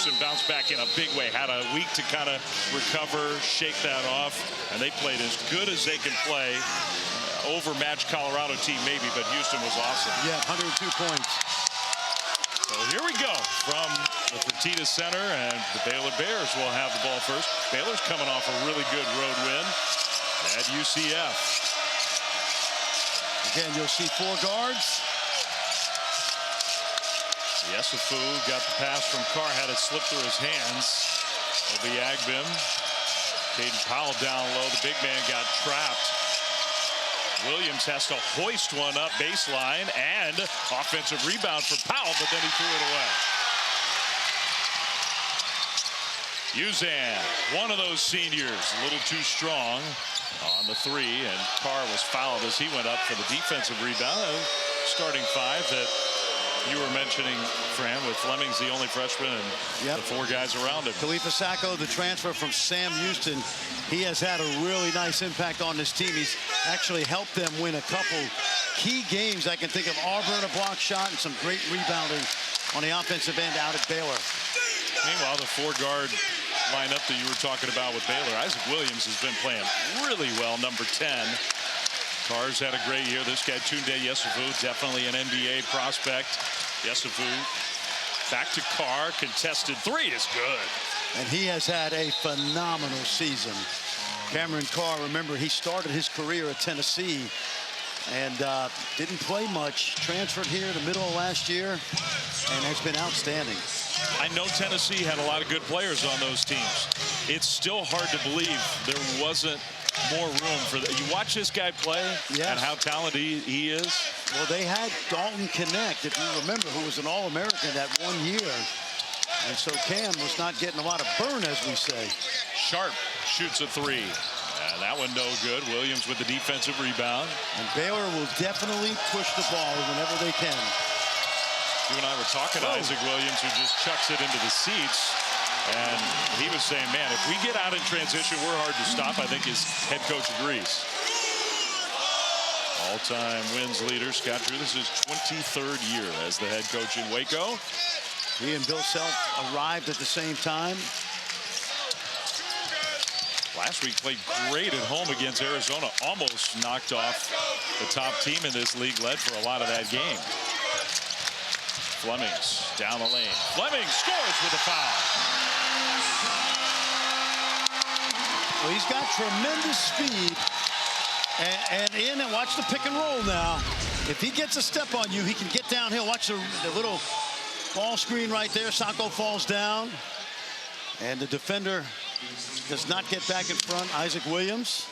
Houston bounced back in a big way. Had a week to kind of recover, shake that off, and they played as good as they can play. Overmatched Colorado team maybe, but Houston was awesome. Yeah, 102 points. So here we go from the Fertitta Center, and the Baylor Bears will have the ball first. Baylor's coming off a really good road win at UCF. Again, you'll see 4 guards. Yesufu got the pass from Carr, had it slip through his hands. It'll be Agbim. Caden Powell down low. The big man got trapped. Williams has to hoist one up baseline, and offensive rebound for Powell, but then he threw it away. Uzan, one of those seniors, a little too strong on the 3, and Carr was fouled as he went up for the defensive rebound. Starting 5 that you were mentioning, Fran, with Fleming's the only freshman and the 4 guys around him. Khalifa Sacco, the transfer from Sam Houston, he has had a really nice impact on this team. He's actually helped them win a couple key games. I can think of Auburn, a block shot, and some great rebounding on the offensive end out at Baylor. Meanwhile, the 4-guard lineup that you were talking about with Baylor, Isaac Williams has been playing really well, number 10. Carr's had a great year. This guy, Tunde Yesufu, definitely an NBA prospect. Yesufu back to Carr. Contested 3 is good. And he has had a phenomenal season. Cameron Carr, remember, he started his career at Tennessee and didn't play much. Transferred here in the middle of last year and has been outstanding. I know Tennessee had a lot of good players on those teams. It's still hard to believe there wasn't more room for that. You watch this guy play and how talented he is. Well, they had Dalton Connect, if you remember, who was an All-American that 1 year. And so Cam was not getting a lot of burn, as we say. Sharp shoots a 3. And that one no good. Williams with the defensive rebound. And Baylor will definitely push the ball whenever they can. You and I were talking to Isaac Williams, who just chucks it into the seats. And he was saying, man, if we get out in transition, we're hard to stop. I think his head coach agrees. All-time wins leader, Scott Drew. This is his 23rd year as the head coach in Waco. He and Bill Self arrived at the same time. Last week played great at home against Arizona. Almost knocked off the top team in this league, led for a lot of that game. Flemings down the lane. Fleming scores with a foul. Well, he's got tremendous speed. And watch the pick and roll now. If he gets a step on you, he can get downhill. Watch the little ball screen right there. Sacco falls down. And the defender does not get back in front. Isaac Williams,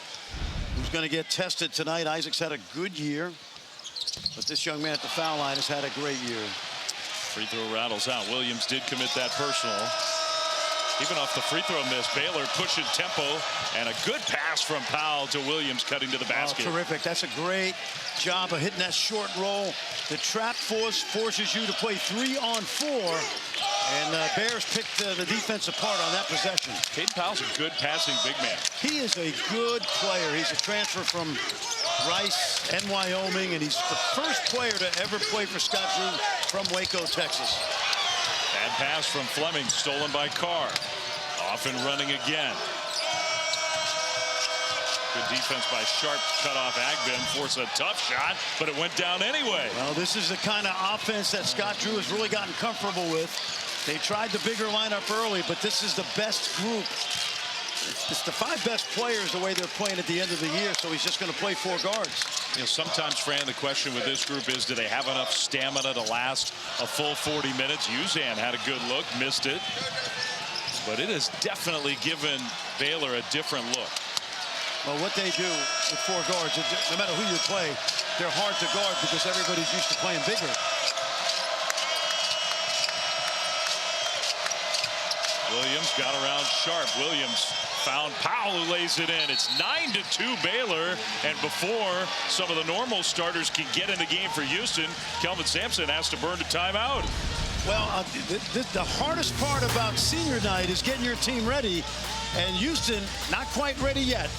who's going to get tested tonight. Isaac's had a good year. But this young man at the foul line has had a great year. Free throw rattles out. Williams did commit that personal. Even off the free throw miss, Baylor pushing tempo, and a good pass from Powell to Williams cutting to the basket. Oh, terrific. That's a great job of hitting that short roll. The trap force forces you to play 3-on-4, and Bears picked the defense apart on that possession. Caden Powell's a good passing big man. He is a good player. He's a transfer from Rice and Wyoming, and he's the first player to ever play for Scott Drew from Waco, Texas. Bad pass from Fleming, stolen by Carr. Off and running again. Good defense by Sharp, cut off Agbim, forced a tough shot, but it went down anyway. Well, this is the kind of offense that Scott Drew has really gotten comfortable with. They tried the bigger lineup early, but this is the best group. It's the 5 best players the way they're playing at the end of the year, so he's just going to play 4 guards. You know, sometimes, Fran, the question with this group is, do they have enough stamina to last a full 40 minutes? Uzan had a good look, missed it. But it has definitely given Baylor a different look. Well, what they do with 4 guards, no matter who you play, they're hard to guard because everybody's used to playing bigger. Williams got around Sharp. Williams found Powell, who lays it in. It's 9-2 Baylor, and before some of the normal starters can get in the game for Houston, Kelvin Sampson has to burn the timeout. Well, the hardest part about senior night is getting your team ready, and Houston not quite ready yet.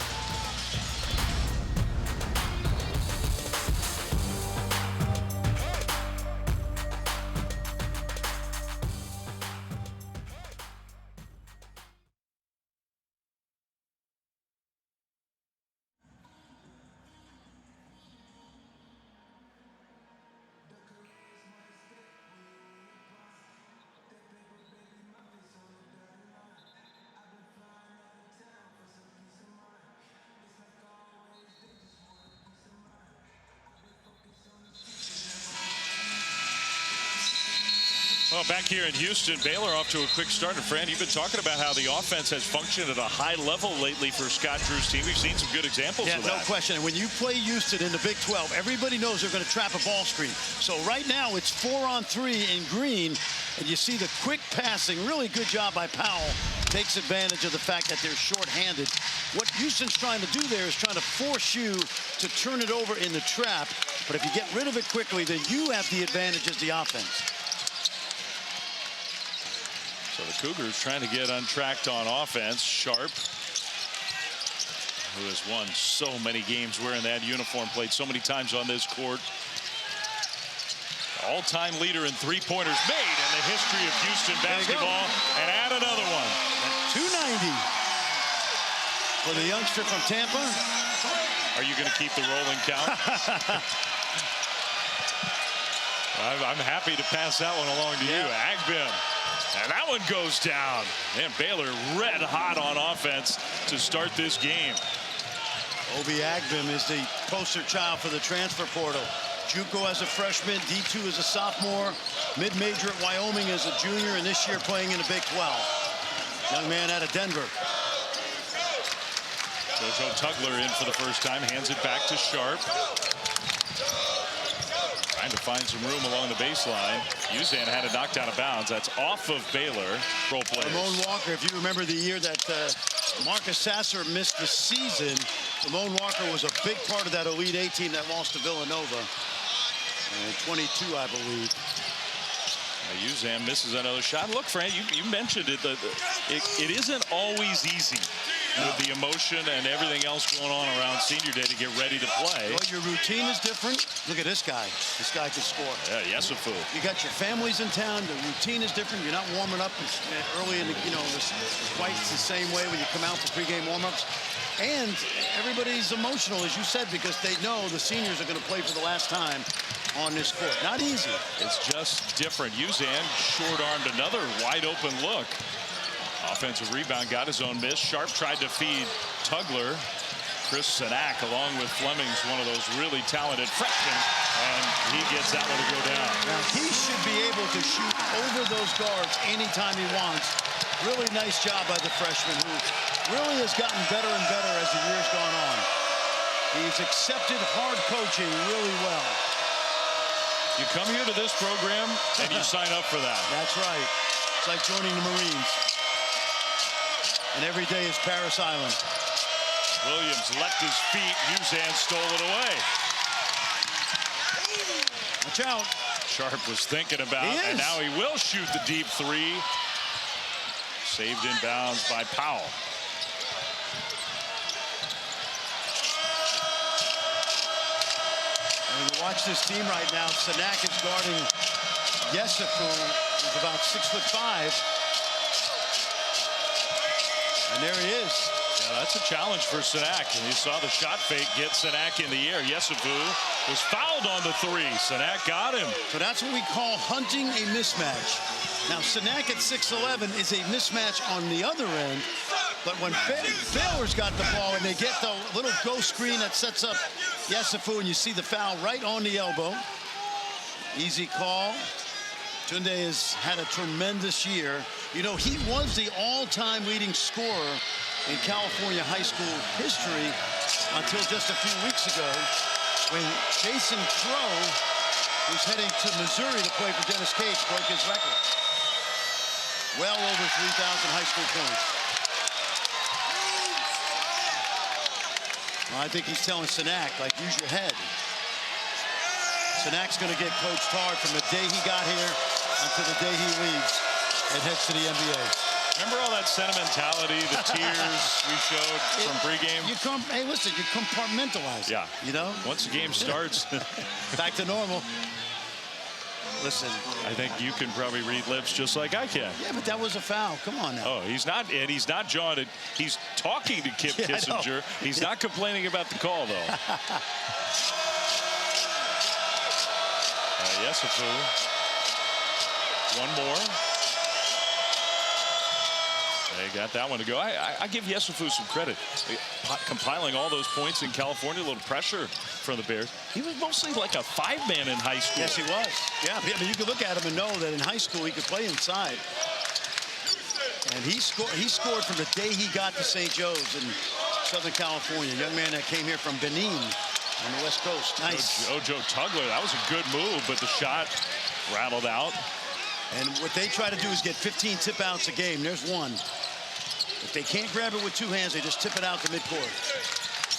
Well, back here in Houston, Baylor off to a quick start. And Fran, you've been talking about how the offense has functioned at a high level lately for Scott Drew's team. We've seen some good examples of that. No question. And when you play Houston in the Big 12, everybody knows they're going to trap a ball screen. So right now it's 4-on-3 in green. And you see the quick passing. Really good job by Powell. Takes advantage of the fact that they're short-handed. What Houston's trying to do there is trying to force you to turn it over in the trap. But if you get rid of it quickly, then you have the advantage as the offense. So the Cougars trying to get untracked on offense. Sharp, who has won so many games wearing that uniform, played so many times on this court. All-time leader in three-pointers made in the history of Houston basketball. And add another one. At 290 for the youngster from Tampa. Are you going to keep the rolling count? I'm happy to pass that one along to you. Agbim. And that one goes down. And Baylor red hot on offense to start this game. Obi Agbim is the poster child for the transfer portal. JUCO as a freshman, D2 as a sophomore, mid-major at Wyoming as a junior, and this year playing in the Big 12. Young man out of Denver. Jojo Tugler in for the first time, hands it back to Sharp. Trying to find some room along the baseline. Uzan had it knocked out of bounds. That's off of Baylor. Role players. Ramon Walker, if you remember the year that Marcus Sasser missed the season, Ramon Walker was a big part of that Elite 8 team that lost to Villanova. 22, I believe. Uzan misses another shot. Look, Fran, you mentioned it. It isn't always easy with the emotion and everything else going on around senior day to get ready to play. Well, your routine is different. Look at this guy. This guy can score. Yeah, Yesufu. You got your families in town. The routine is different. You're not warming up early in the, quite the same way when you come out for pregame warmups. And everybody's emotional, as you said, because they know the seniors are going to play for the last time on this court. Not easy. It's just different. Uzan short-armed another wide-open look. Offensive rebound, got his own miss. Sharp tried to feed Tugler. Chris Sanak, along with Fleming's one of those really talented freshmen, and he gets that one to go down. Now, he should be able to shoot over those guards anytime he wants. Really nice job by the freshman, who really has gotten better and better as the year's gone on. He's accepted hard coaching really well. You come here to this program, and you sign up for that. That's right. It's like joining the Marines. And every day is Paris Island. Williams left his feet. Uzan stole it away. Watch out. Sharp was thinking about it, and now he will shoot the deep three. Saved in bounds by Powell. And you watch this team right now. Sanak is guarding Yesufu, who's about 6'5". And there he is. Yeah, that's a challenge for Sanak. And you saw the shot fake get Sanak in the air. Yesufu was fouled on the three. Sanak got him. So that's what we call hunting a mismatch. Now, Sanak at 6'11" is a mismatch on the other end. But when Baylor's got the ball and they get the little ghost screen that sets up Yesufu, and you see the foul right on the elbow. Easy call. Tunde has had a tremendous year. You know, he was the all-time leading scorer in California high school history until just a few weeks ago when Jason Crow, who's heading to Missouri to play for Dennis Cage, broke his record. Well over 3,000 high school points. Well, I think he's telling Sanak, like, use your head. Sanak's going to get coached hard from the day he got here until the day he leaves and heads to the NBA. Remember all that sentimentality, the tears we showed from pregame? Hey, listen, you compartmentalize it. Yeah. You know? Once the game starts. Back to normal. Listen. I think you can probably read lips just like I can. Yeah, but that was a foul. Come on now. Oh, he's not, and he's not John. He's talking to Kip Kissinger. He's not complaining about the call, though. Yesufu. One more. They got that one to go. I give Yesufu some credit. Compiling all those points in California, a little pressure from the Bears. He was mostly like a 5-man in high school. Yes, he was. Yeah, I mean, you could look at him and know that in high school he could play inside. And he scored from the day he got to St. Joe's in Southern California. A young man that came here from Benin on the West Coast. Nice. Ojo Tugler, that was a good move, but the shot rattled out. And what they try to do is get 15 tip outs a game. There's one. If they can't grab it with two hands, they just tip it out to midcourt.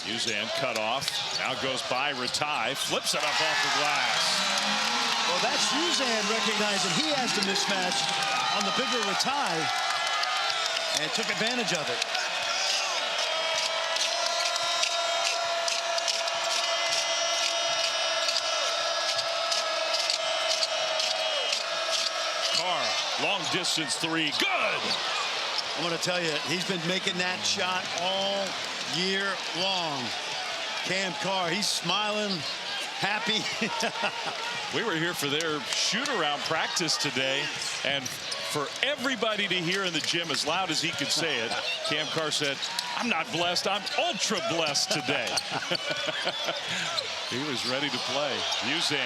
Uzan cut off. Now goes by Ratai. Flips it up off the glass. Well, that's Uzan recognizing he has the mismatch on the bigger Ratai and took advantage of it. Carr, long distance three. Good. I'm going to tell you, he's been making that shot all year long. Cam Carr, he's smiling, happy. We were here for their shoot-around practice today, and for everybody to hear in the gym as loud as he could say it, Cam Carr said, "I'm not blessed, I'm ultra blessed today." He was ready to play. Uzan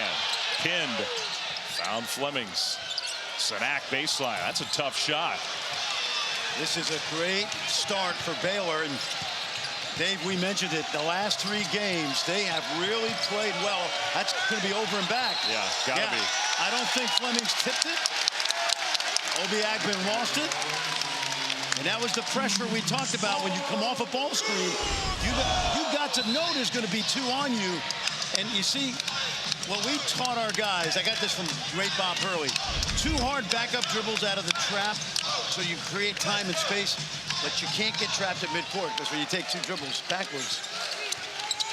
pinned, found Flemings. Sanak baseline, that's a tough shot. This is a great start for Baylor, and Dave, we mentioned it, the last 3 games, they have really played well. That's going to be over and back. Yeah, gotta be. I don't think Flemings tipped it. Obi Agben lost it. And that was the pressure we talked about when you come off a ball screen. You got to know there's going to be 2 on you. And you see, what we taught our guys, I got this from great Bob Hurley, 2 hard backup dribbles out of the trap so you create time and space, but you can't get trapped at midcourt because when you take 2 dribbles backwards,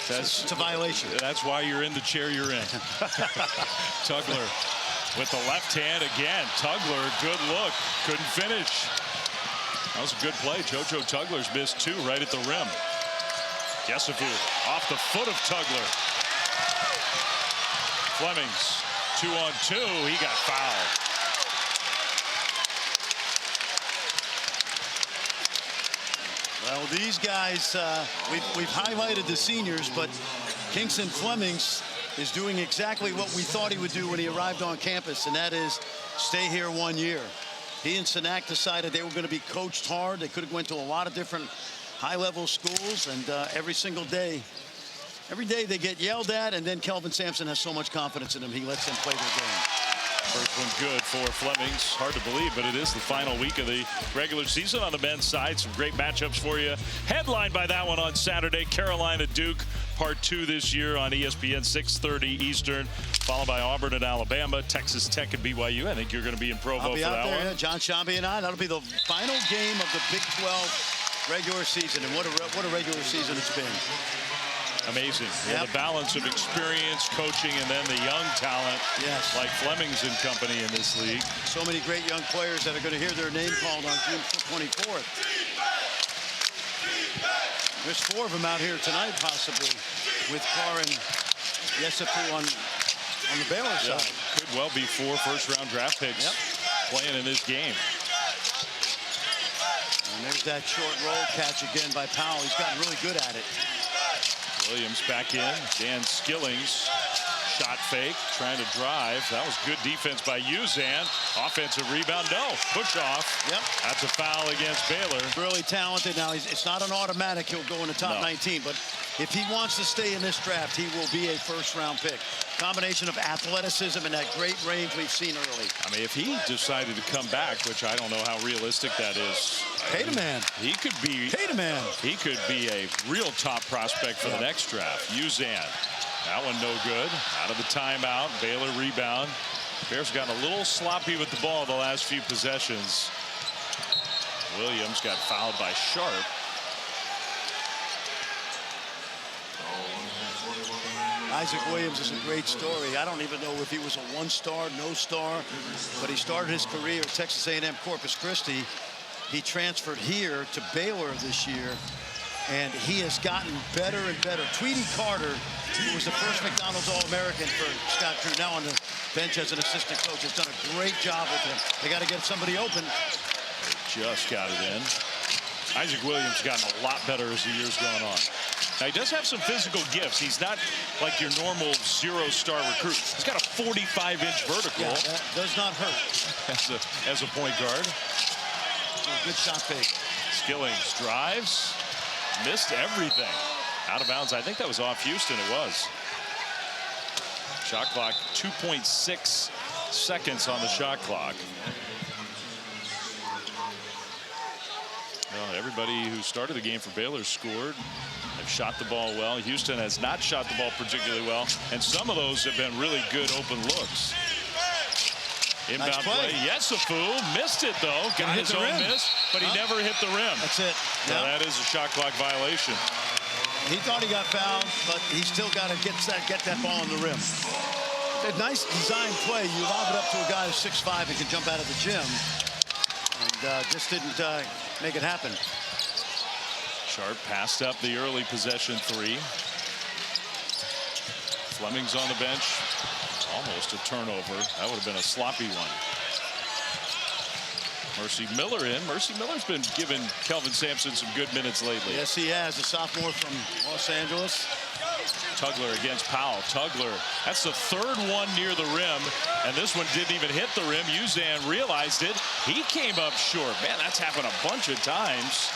it's a violation. That's why you're in the chair you're in. Tugler with the left hand again. Tugler, good look, couldn't finish. That was a good play. Jojo Tugler's missed 2 right at the rim. Yesufu off the foot of Tugler. Flemings, 2-on-2, he got fouled. Well, these guys, we've highlighted the seniors, but Kingston Flemings is doing exactly what we thought he would do when he arrived on campus, and that is stay here 1 year. He and Sanak decided they were going to be coached hard. They could have went to a lot of different high-level schools, and every single day, every day they get yelled at, and then Kelvin Sampson has so much confidence in them, he lets them play their game. First one good for Flemings. Hard to believe, but it is the final week of the regular season on the men's side. Some great matchups for you. Headlined by that one on Saturday, Carolina Duke, part 2 this year on ESPN, 6:30 Eastern, followed by Auburn and Alabama, Texas Tech and BYU. I think you're going to be in Provo I'll be for out that there, one. yeah. John Shambi and I. That'll be the final game of the Big 12 regular season, and what a regular season it's been. Amazing. Yeah, the balance of experience, coaching, and then the young talent like Flemings and company in this league. So many great young players that are going to hear their name called on June 24th. There's 4 of them out here tonight, possibly, with Carr and Yesufu on the Baylor side. Could well be 4 first-round draft picks playing in this game. And there's that short roll catch again by Powell. He's gotten really good at it. Williams back in. Dan Skillings, shot fake, trying to drive. That was good defense by Uzan. Offensive rebound, no, push off. Yep. That's a foul against Baylor. Really talented. Now, it's not an automatic he'll go in the top 19, but if he wants to stay in this draft, he will be a first-round pick. Combination of athleticism and that great range we've seen early. I mean, if he decided to come back, which I don't know how realistic that is. Pay the man. He could be. Pay the man. He could be a real top prospect for the next draft. Uzan. That one no good. Out of the timeout. Baylor rebound. Bears gotten a little sloppy with the ball the last few possessions. Williams got fouled by Sharp. Isaac Williams is a great story. I don't even know if he was a 1-star, no-star, but he started his career at Texas A&M Corpus Christi. He transferred here to Baylor this year, and he has gotten better and better. Tweety Carter, who was the first McDonald's All-American for Scott Drew, now on the bench as an assistant coach, has done a great job with him. They got to get somebody open. Just got it in. Isaac Williams gotten a lot better as the year's gone on. Now, he does have some physical gifts. He's not like your normal zero-star recruit. He's got a 45-inch vertical. Yeah, that does not hurt. As a point guard. Good shot fake. Skillings drives. Missed everything. Out of bounds. I think that was off Houston. It was. Shot clock, 2.6 seconds on the shot clock. Well, everybody who started the game for Baylor scored. Have shot the ball well. Houston has not shot the ball particularly well, and some of those have been really good open looks. Inbound nice play. Yesufu missed it though. Got his own miss, but he never hit the rim. That's it. Now that is a shot clock violation. He thought he got fouled, but he still got to get that ball on the rim. A nice design play. You lob it up to a guy who's 6'5" and can jump out of the gym, and just didn't make it happen. Sharp passed up the early possession three. Fleming's on the bench. Almost a turnover. That would have been a sloppy one. Mercy Miller in. Mercy Miller's been giving Kelvin Sampson some good minutes lately. Yes, he has. A sophomore from Los Angeles. Tugler against Powell. Tugler, that's the third one near the rim, and this one didn't even hit the rim. Uzan realized it. He came up short. Man, that's happened a bunch of times.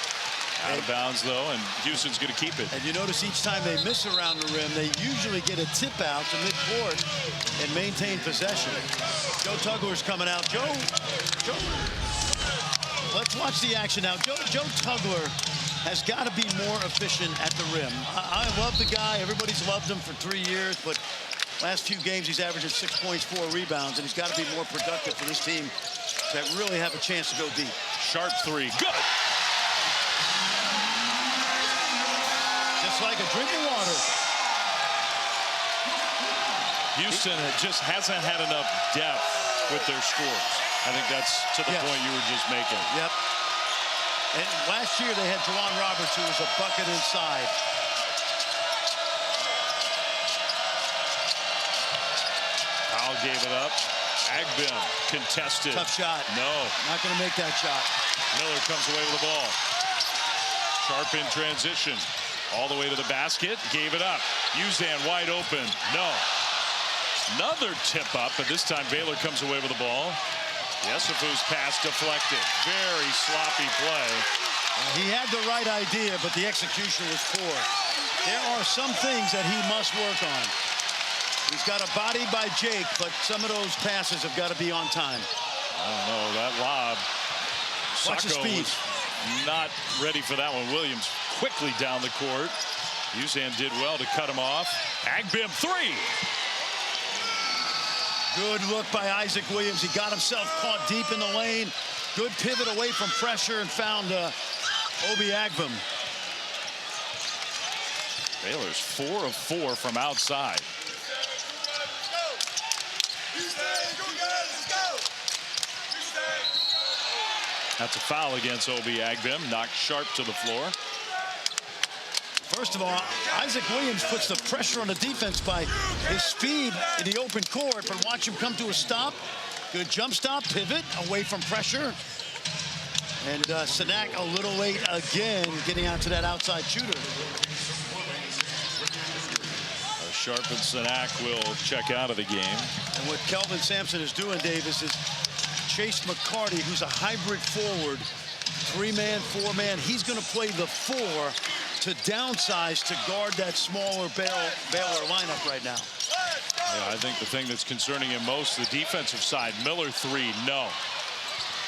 Out of bounds, though, and Houston's going to keep it. And you notice each time they miss around the rim, they usually get a tip out to midcourt and maintain possession. Joe Tugler's coming out. Joe, let's watch the action now. Joe Tugler has got to be more efficient at the rim. I love the guy. Everybody's loved him for 3 years, but last few games he's averaging 6 points, 4 rebounds, and he's got to be more productive for this team to really have a chance to go deep. Sharp three. Good. Just like a drink of water. Houston just hasn't had enough depth with their scores. I think that's to the point you were just making. Yep. And last year they had Juwan Roberts, who was a bucket inside. Powell gave it up. Agbim contested. Tough shot. No. Not going to make that shot. Miller comes away with the ball. Sharp in transition. All the way to the basket. Gave it up. Uzan wide open. No. Another tip up, but this time Baylor comes away with the ball. Yesufu's pass deflected. Very sloppy play. He had the right idea, but the execution was poor. There are some things that he must work on. He's got a body by Jake, but some of those passes have got to be on time. I don't know, that lob. Watch the speed. Not ready for that one. Williams quickly down the court. Uzan did well to cut him off. Agbim three. Good look by Isaac Williams. He got himself caught deep in the lane. Good pivot away from pressure and found Obi Agbim. Baylor's 4 of 4 from outside. That's a foul against Obi Agbim. Knocked Sharp to the floor. First of all, Isaac Williams puts the pressure on the defense by his speed in the open court, but watch him come to a stop. Good jump stop, pivot, away from pressure. And Sanak a little late again, getting out to that outside shooter. Sharp and Sanak will check out of the game. And what Kelvin Sampson is doing, Davis, is Chase McCarty, who's a hybrid forward, 3-man, 4-man. He's going to play the 4 to downsize to guard that smaller Baylor lineup right now. Yeah, I think the thing that's concerning him most, the defensive side. Miller three, no.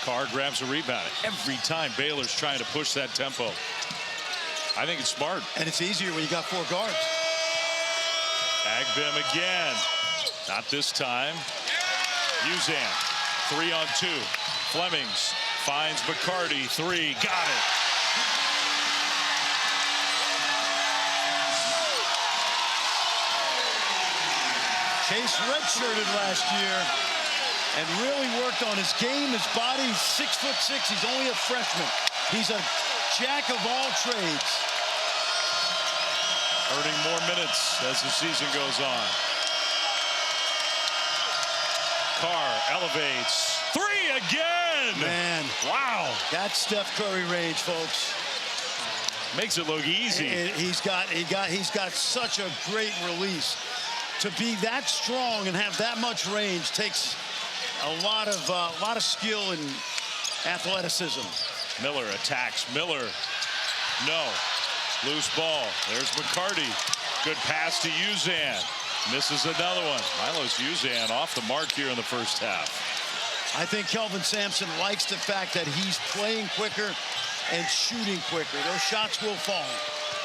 Carr grabs a rebound. Every time Baylor's trying to push that tempo. I think it's smart. And it's easier when you got 4 guards. Agbim again. Not this time. Uzan, 3 on 2. Flemings finds McCarty, 3, got it. Chase redshirted last year and really worked on his game, his body. He's 6'6". He's only a freshman. He's a jack of all trades. Earning more minutes as the season goes on. Carr elevates. Three again. Man. Wow. That's Steph Curry range, folks. Makes it look easy. He's got such a great release. To be that strong and have that much range takes a lot of skill and athleticism. Miller attacks. Miller, no. Loose ball. There's McCarty. Good pass to Uzan. Misses another one. Milos Uzan off the mark here in the first half. I think Kelvin Sampson likes the fact that he's playing quicker and shooting quicker. Those shots will fall.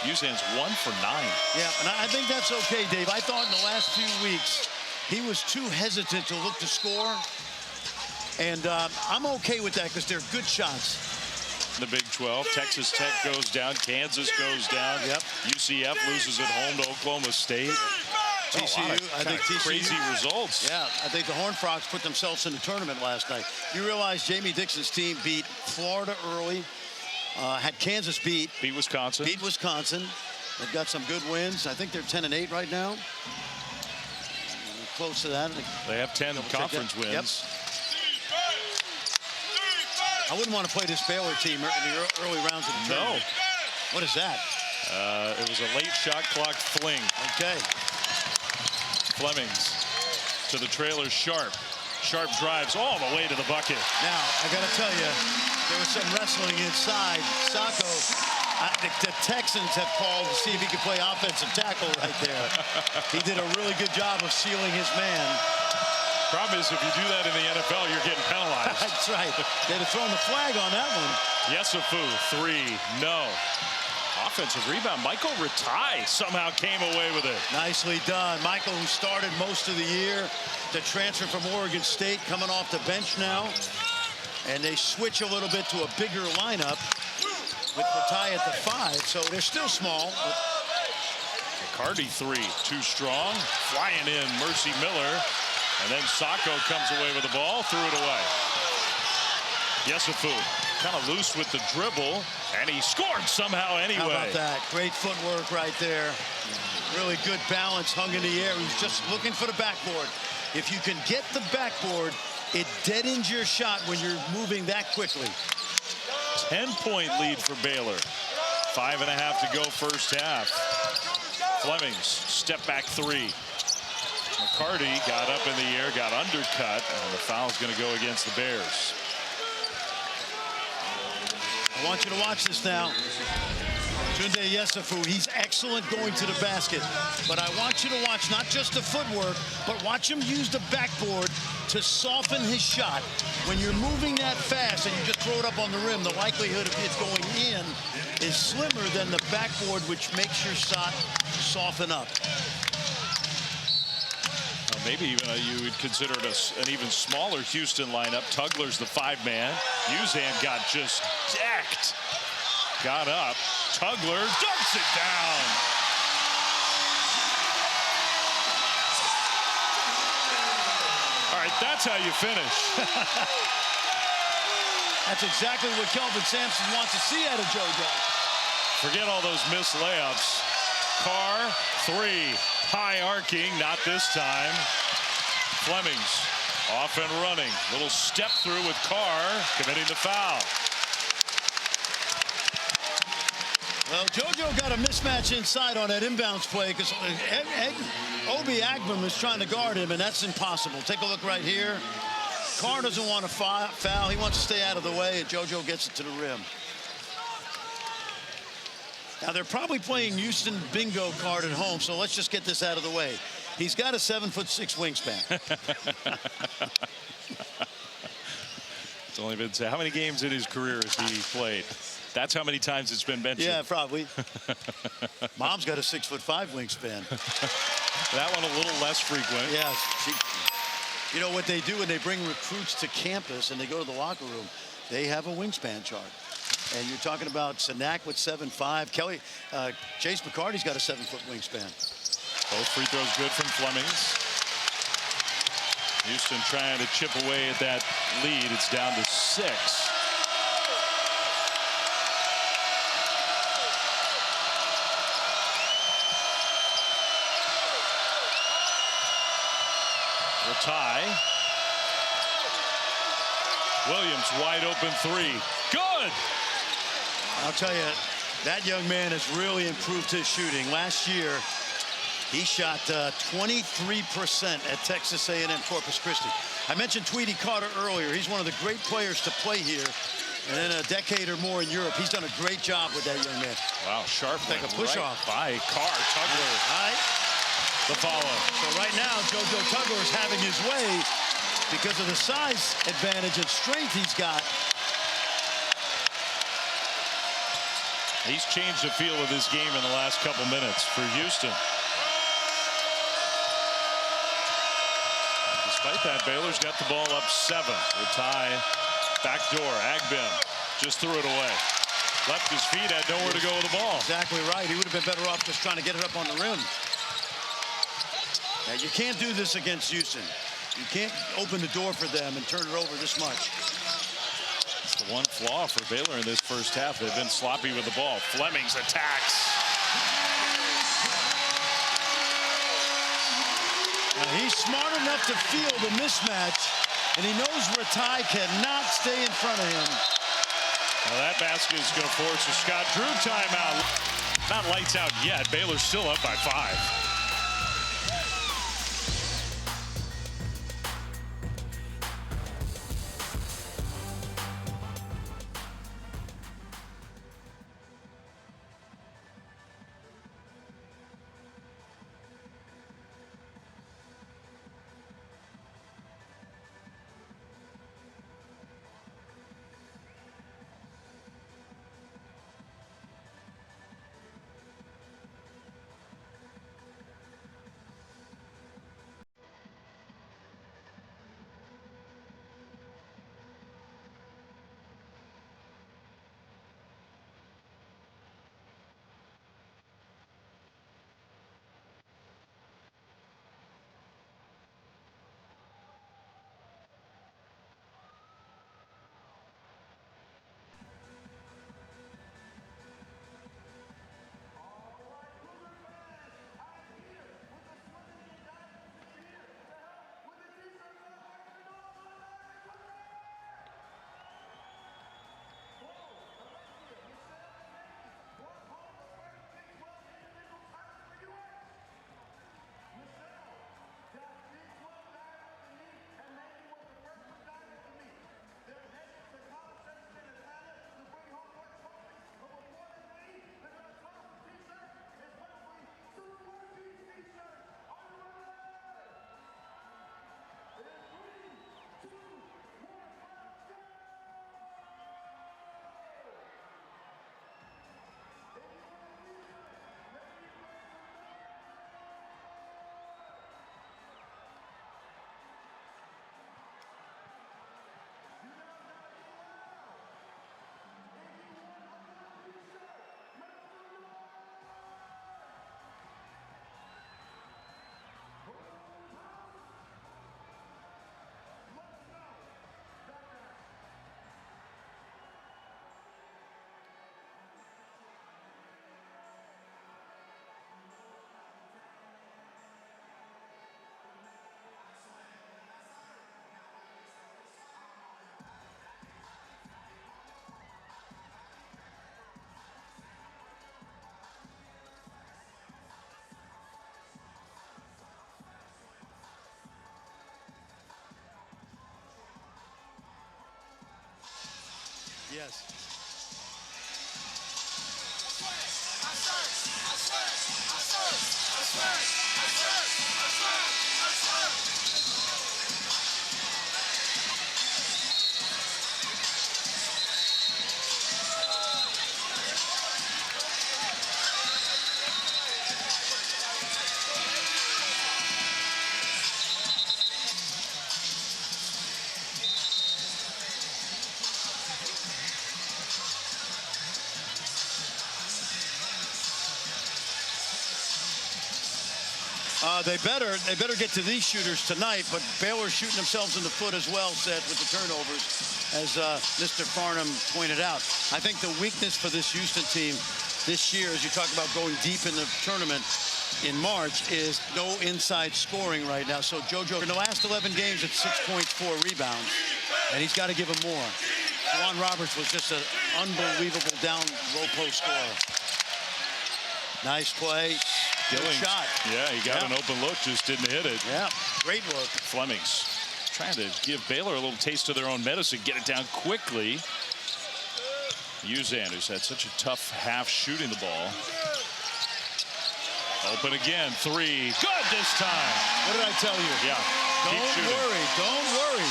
Uzan's 1 for 9. Yeah, and I think that's okay, Dave. I thought in the last few weeks he was too hesitant to look to score. And I'm okay with that because they're good shots. The Big 12, Texas Tech goes down, Kansas goes down. Yep. UCF loses at home to Oklahoma State. TCU, I think TCU, crazy results. Yeah, I think the Horned Frogs put themselves in the tournament last night. You realize Jamie Dixon's team beat Florida early, had Kansas beat Wisconsin. They've got some good wins. I think they're 10-8 right now. Close to that. They have 10 conference wins. Yep. I wouldn't want to play this Baylor team in the early rounds of the tournament. No. What is that? It was a late shot clock fling. Okay. Flemings to the trailer. Sharp drives all the way to the bucket. Now, I got to tell you, there was some wrestling inside. Sacco, the Texans have called to see if he could play offensive tackle right there. He did a really good job of sealing his man. Problem is, if you do that in the NFL, you're getting penalized. That's right. They'd have thrown the flag on that one. Yesufu, 3, no. Offensive rebound. Michael Ratai somehow came away with it. Nicely done. Michael, who started most of the year, the transfer from Oregon State, coming off the bench now. And they switch a little bit to a bigger lineup with Ratai at the 5. So they're still small. McCarty, 3, too strong. Flying in, Mercy Miller. And then Sacco comes away with the ball, threw it away. Yesufu kind of loose with the dribble, and he scored somehow anyway. How about that? Great footwork right there. Really good balance, hung in the air. He was just looking for the backboard. If you can get the backboard, it deadens your shot when you're moving that quickly. 10-point lead for Baylor. 5.5 to go first half. Flemings, step back 3. McCarty got up in the air, got undercut, and the foul's going to go against the Bears. I want you to watch this now. Tunde Yesufu, he's excellent going to the basket. But I want you to watch not just the footwork, but watch him use the backboard to soften his shot. When you're moving that fast and you just throw it up on the rim, the likelihood of it going in is slimmer than the backboard, which makes your shot soften up. Maybe even you would consider it an even smaller Houston lineup. Tugler's the 5-man. Uzan got just decked. Got up. Tugler dumps it down. All right, that's how you finish. That's exactly what Kelvin Sampson wants to see out of JoJo. Forget all those missed layups. Carr, 3. High arcing, not this time. Flemings off and running. Little step through with Carr committing the foul. Well, JoJo got a mismatch inside on that inbounds play because Obi Agman was trying to guard him, and that's impossible. Take a look right here. Carr doesn't want to foul. He wants to stay out of the way, and JoJo gets it to the rim. Now, they're probably playing Houston bingo card at home, so let's just get this out of the way. He's got a 7'6" wingspan. It's only been, how many games in his career has he played? That's how many times it's been mentioned. Yeah, probably. Mom's got a 6'5" wingspan. That one a little less frequent. Yeah. You know what they do when they bring recruits to campus and they go to the locker room? They have a wingspan chart. And you're talking about Sanak with 7'5". Chase McCarty's got a 7-foot wingspan. Both free throws good from Flemings. Houston trying to chip away at that lead. It's down to 6. Ratai. Williams, wide open three. Good! I'll tell you, that young man has really improved his shooting. Last year, he shot 23% at Texas A&M Corpus Christi. I mentioned Tweety Carter earlier. He's one of the great players to play here. And in a decade or more in Europe, he's done a great job with that young man. Wow, sharp. Take a push right off. By Carr, Tugler. All right. The follow. So right now, JoJo Tugler is having his way because of the size advantage and strength he's got. He's changed the feel of this game in the last couple minutes for Houston. Despite that, Baylor's got the ball up 7. The tie, backdoor, Agbin just threw it away. Left his feet, had nowhere to go with the ball. Exactly right. He would have been better off just trying to get it up on the rim. Now, you can't do this against Houston. You can't open the door for them and turn it over this much. It's the one flaw for Baylor in this first half. They've been sloppy with the ball. Fleming's attacks. Now, he's smart enough to feel the mismatch, and he knows Ratai cannot stay in front of him. Now that basket is going to force a Scott Drew timeout. Not lights out yet. Baylor's still up by 5. Yes. They better get to these shooters tonight, but Baylor's shooting themselves in the foot as well, Seth, with the turnovers, as Mr. Farnham pointed out. I think the weakness for this Houston team this year, as you talk about going deep in the tournament in March, is no inside scoring right now. So JoJo, in the last 11 games, it's 6.4 rebounds. And he's got to give him more. Juwan Roberts was just an unbelievable down low post scorer. Nice play. Good shot. Yeah, he got an open look, just didn't hit it. Yeah, great work. Fleming's trying to give Baylor a little taste of their own medicine, get it down quickly. Uzan, who's had such a tough half shooting the ball. Open again, three. Good this time. What did I tell you? Yeah. Don't worry. Don't worry.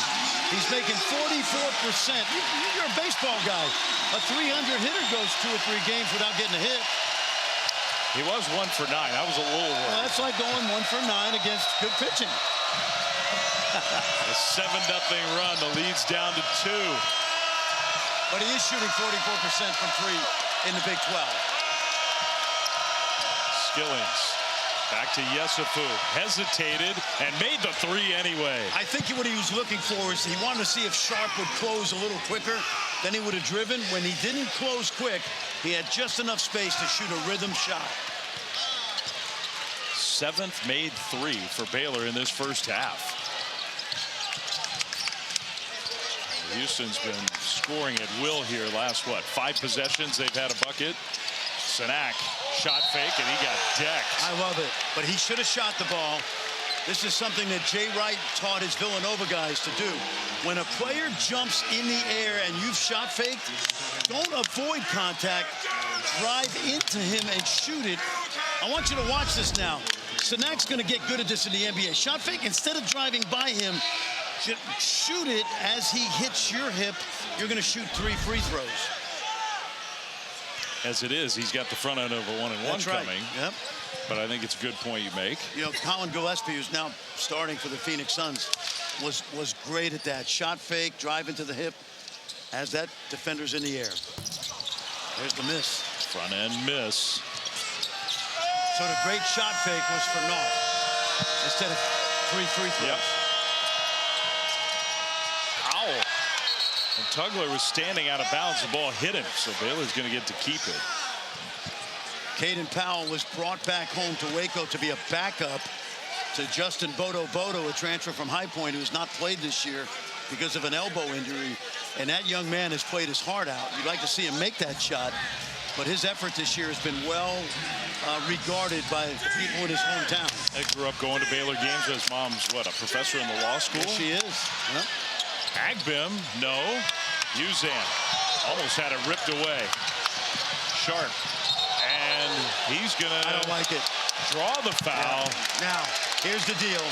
He's making 44%. You're a baseball guy. A 300 hitter goes 2 or 3 games without getting a hit. He was 1 for 9. I was a little worried. Well, that's like going 1 for 9 against good pitching. A 7-0 run. The lead's down to 2. But he is shooting 44% from 3 in the Big 12. Skillings back to Yesufu. Hesitated and made the 3 anyway. I think what he was looking for is he wanted to see if Sharp would close a little quicker. Then he would have driven. When he didn't close quick, he had just enough space to shoot a rhythm shot. 7th made 3 for Baylor in this first half. Houston's been scoring at will here last, 5 possessions. They've had a bucket. Sanak shot fake, and he got decked. I love it, but he should have shot the ball. This is something that Jay Wright taught his Villanova guys to do. When a player jumps in the air and you've shot faked, don't avoid contact. Drive into him and shoot it. I want you to watch this now. Sanak's going to get good at this in the NBA. Shot fake, instead of driving by him, shoot it as he hits your hip. You're going to shoot 3 free throws. As it is, he's got the front end of a 1-and-1 coming. Right. Yep. But I think it's a good point you make. You know, Colin Gillespie, who's now starting for the Phoenix Suns, was great at that. Shot fake, drive into the hip, as that defender's in the air. There's the miss. Front end miss. So the great shot fake was for naught instead of 3 free throws. Yep. Powell. And Tugler was standing out of bounds. The ball hit him, so Baylor's going to get to keep it. Caden Powell was brought back home to Waco to be a backup to Justin Bodo, a transfer from High Point, who has not played this year because of an elbow injury. And that young man has played his heart out. You'd like to see him make that shot, but his effort this year has been well regarded by people in his hometown. He grew up going to Baylor games. His mom's, a professor in the law school? Yes, she is. Yep. Agbim, no. Uzan almost had it ripped away. Sharp. And he's going to I don't like it. Draw the foul. Yeah. Now, here's the deal.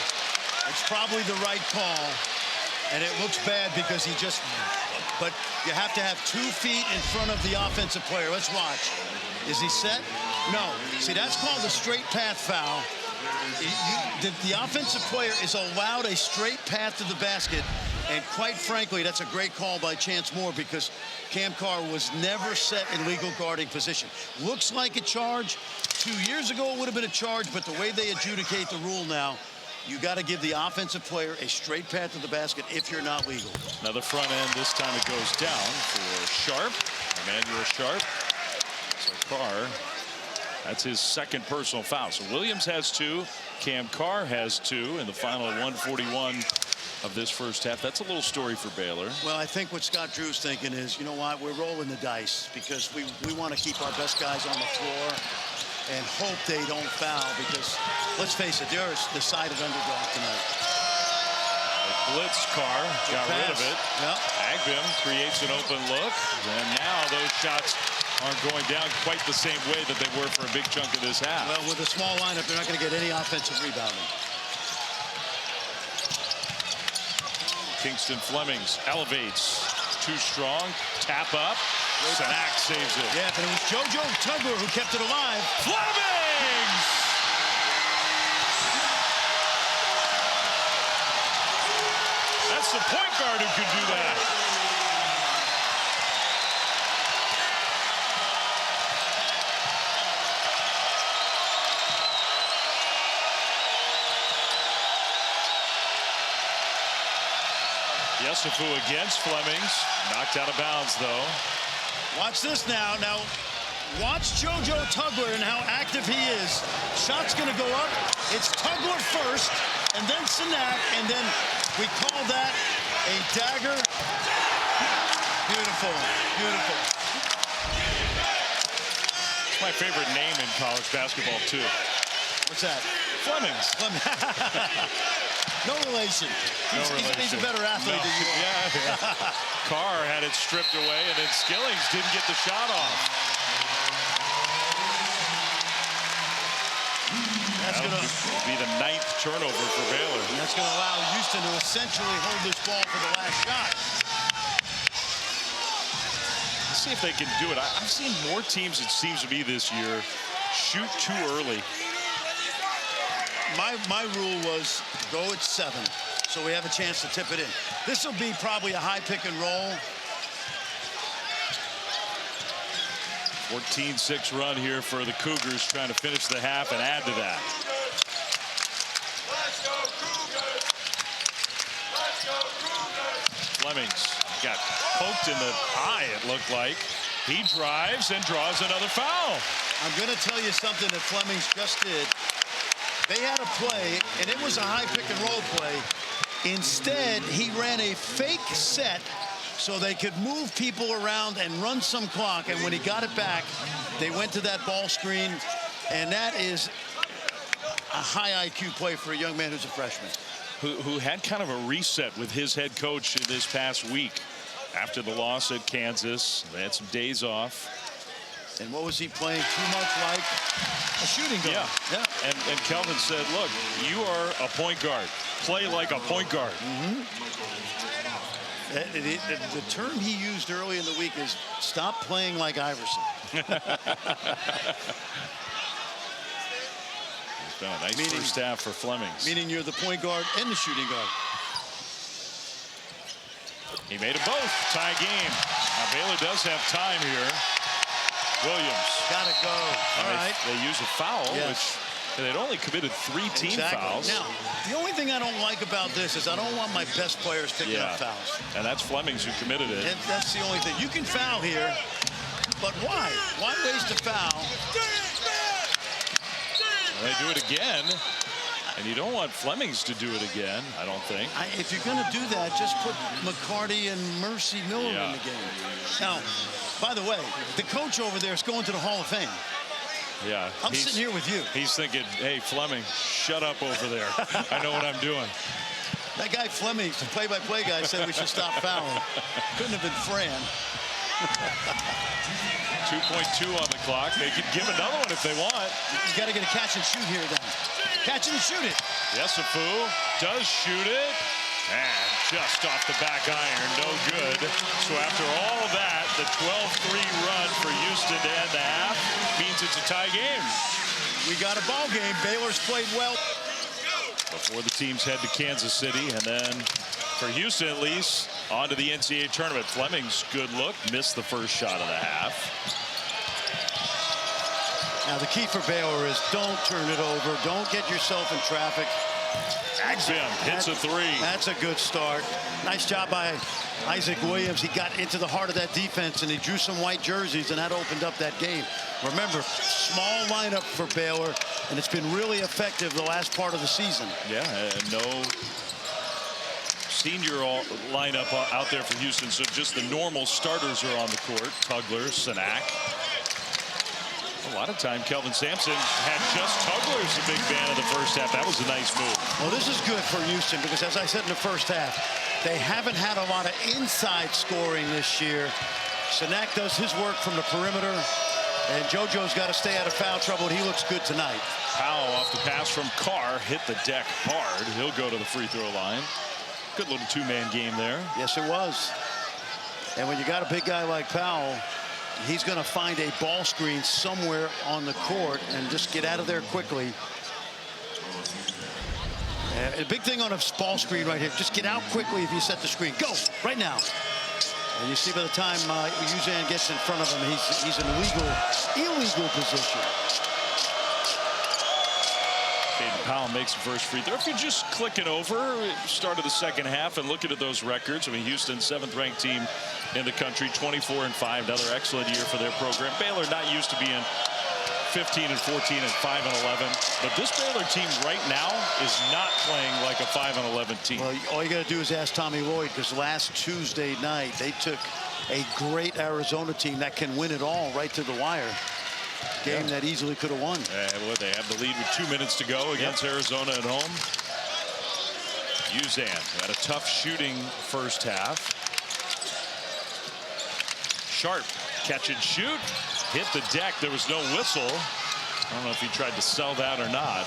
It's probably the right call. And it looks bad because he just, but you have to have 2 feet in front of the offensive player. Let's watch. Is he set? No. See, that's called a straight path foul. The offensive player is allowed a straight path to the basket. And quite frankly, that's a great call by Chance Moore because Cam Carr was never set in legal guarding position. Looks like a charge. 2 years ago, it would have been a charge, but the way they adjudicate the rule now, you got to give the offensive player a straight path to the basket if you're not legal. Another front end. This time it goes down for Sharp. Emmanuel Sharp. So Carr, that's his 2nd personal foul. So Williams has 2. Cam Carr has 2 in the final 141 of this first half. That's a little story for Baylor. Well, I think what Scott Drew's thinking is, you know what, we're rolling the dice because we want to keep our best guys on the floor and hope they don't foul because, let's face it, they're a decided underdog tonight. Blitz. Carr got rid of it. Yep. Agbim creates an open look, and now those shots aren't going down quite the same way that they were for a big chunk of this half. Well, with a small lineup, they're not going to get any offensive rebounding. Kingston Flemings elevates. Too strong. Tap up. Sanak saves it. Yeah, but it was JoJo Tugler who kept it alive. Flemings! That's the point guard who can do that. Yesufu against Flemings. Knocked out of bounds, though. Watch this now. Now, watch JoJo Tugler and how active he is. Shot's going to go up. It's Tugler first, and then Sanak, and then we call that A dagger. Beautiful, beautiful. It's my favorite name in college basketball, too. What's that? Flemings. No relation. He's a better athlete than you are. Yeah. Carr had it stripped away, and then Skillings didn't get the shot off. That's going to be the 9th turnover for Baylor. And that's going to allow Houston to essentially hold this ball for the last shot. Let's see if they can do it. I've seen more teams, it seems to be this year, shoot too early. My rule was go at 7, so we have a chance to tip it in. This will be probably a high pick and roll. 14-6 run here for the Cougars, trying to finish the half and add to that. Flemings got poked in the eye, it looked like. He drives and draws another foul. I'm going to tell you something that Flemings just did. They had a play, and it was a high pick and roll play. Instead, he ran a fake set so they could move people around and run some clock. And when he got it back, they went to that ball screen. And that is a high IQ play for a young man who's a freshman. Who had kind of a reset with his head coach in this past week after the loss at Kansas. They had some days off. And what was he playing? Too much like a shooting guard. Yeah. And Kelvin said, look, you are a point guard. Play like a point guard. The term he used early in the week is stop playing like Iverson. It's been a nice first half for Flemings. Meaning you're the point guard and the shooting guard. He made them both. Tie game. Now Baylor does have time here. Williams. Gotta go. All right. They use a foul, which they'd only committed 3 team fouls. Now, the only thing I don't like about this is I don't want my best players picking up fouls. And that's Flemings who committed it. And that's the only thing. You can foul here, but why? Why waste a foul? They do it again. And you don't want Flemings to do it again, I don't think. If you're going to do that, just put McCarty and Mercy Miller in the game. Now, by the way, the coach over there is going to the Hall of Fame. Yeah. I'm sitting here with you. He's thinking, hey, Fleming, shut up over there. I know what I'm doing. That guy Fleming, the play-by-play guy, said we should stop fouling. Couldn't have been Fran. 2.2 on the clock. They could give another one if they want. You got to get a catch and shoot here then. Catch it and shoot it. Yesufu does shoot it. And just off the back iron, no good. So after all of that, the 12-3 run for Houston to end the half means it's a tie game. We got a ball game. Baylor's played well. Before the teams head to Kansas City, and then for Houston at least, on to the NCAA tournament. Fleming's good look, missed the first shot of the half. Now the key for Baylor is don't turn it over. Don't get yourself in traffic. Axim hits a 3. That's a good start. Nice job by Isaac Williams. He got into the heart of that defense and he drew some white jerseys, and that opened up that game. Remember, small lineup for Baylor, and it's been really effective the last part of the season. Yeah, and no senior lineup out there for Houston, so just the normal starters are on the court. Tugler, Sanak. A lot of time, Kelvin Sampson had just Tugler as a big man in the first half. That was a nice move. Well, this is good for Houston because, as I said in the first half, they haven't had a lot of inside scoring this year. Sanak does his work from the perimeter, and JoJo's got to stay out of foul trouble, and he looks good tonight. Powell off the pass from Carr, hit the deck hard. He'll go to the free throw line. Good little two-man game there. Yes, it was. And when you got a big guy like Powell, he's going to find a ball screen somewhere on the court and just get out of there quickly. A big thing on a ball screen right here, just get out quickly if you set the screen. Go, right now. And you see by the time Uzan gets in front of him, he's in illegal position. Powell makes the first free throw. If you're just clicking over, start of the second half and looking at those records. I mean, Houston, 7th-ranked team in the country, 24-5, another excellent year for their program. Baylor not used to being 15 and 14 and 5 and 11. But this Baylor team right now is not playing like a 5 and 11 team. Well, all you got to do is ask Tommy Lloyd, because last Tuesday night they took a great Arizona team that can win it all right to the wire. Game that easily could have won. Well, they have the lead with 2 minutes to go against Arizona at home. Uzan had a tough shooting first half. Sharp, catch and shoot. Hit the deck. There was no whistle. I don't know if he tried to sell that or not.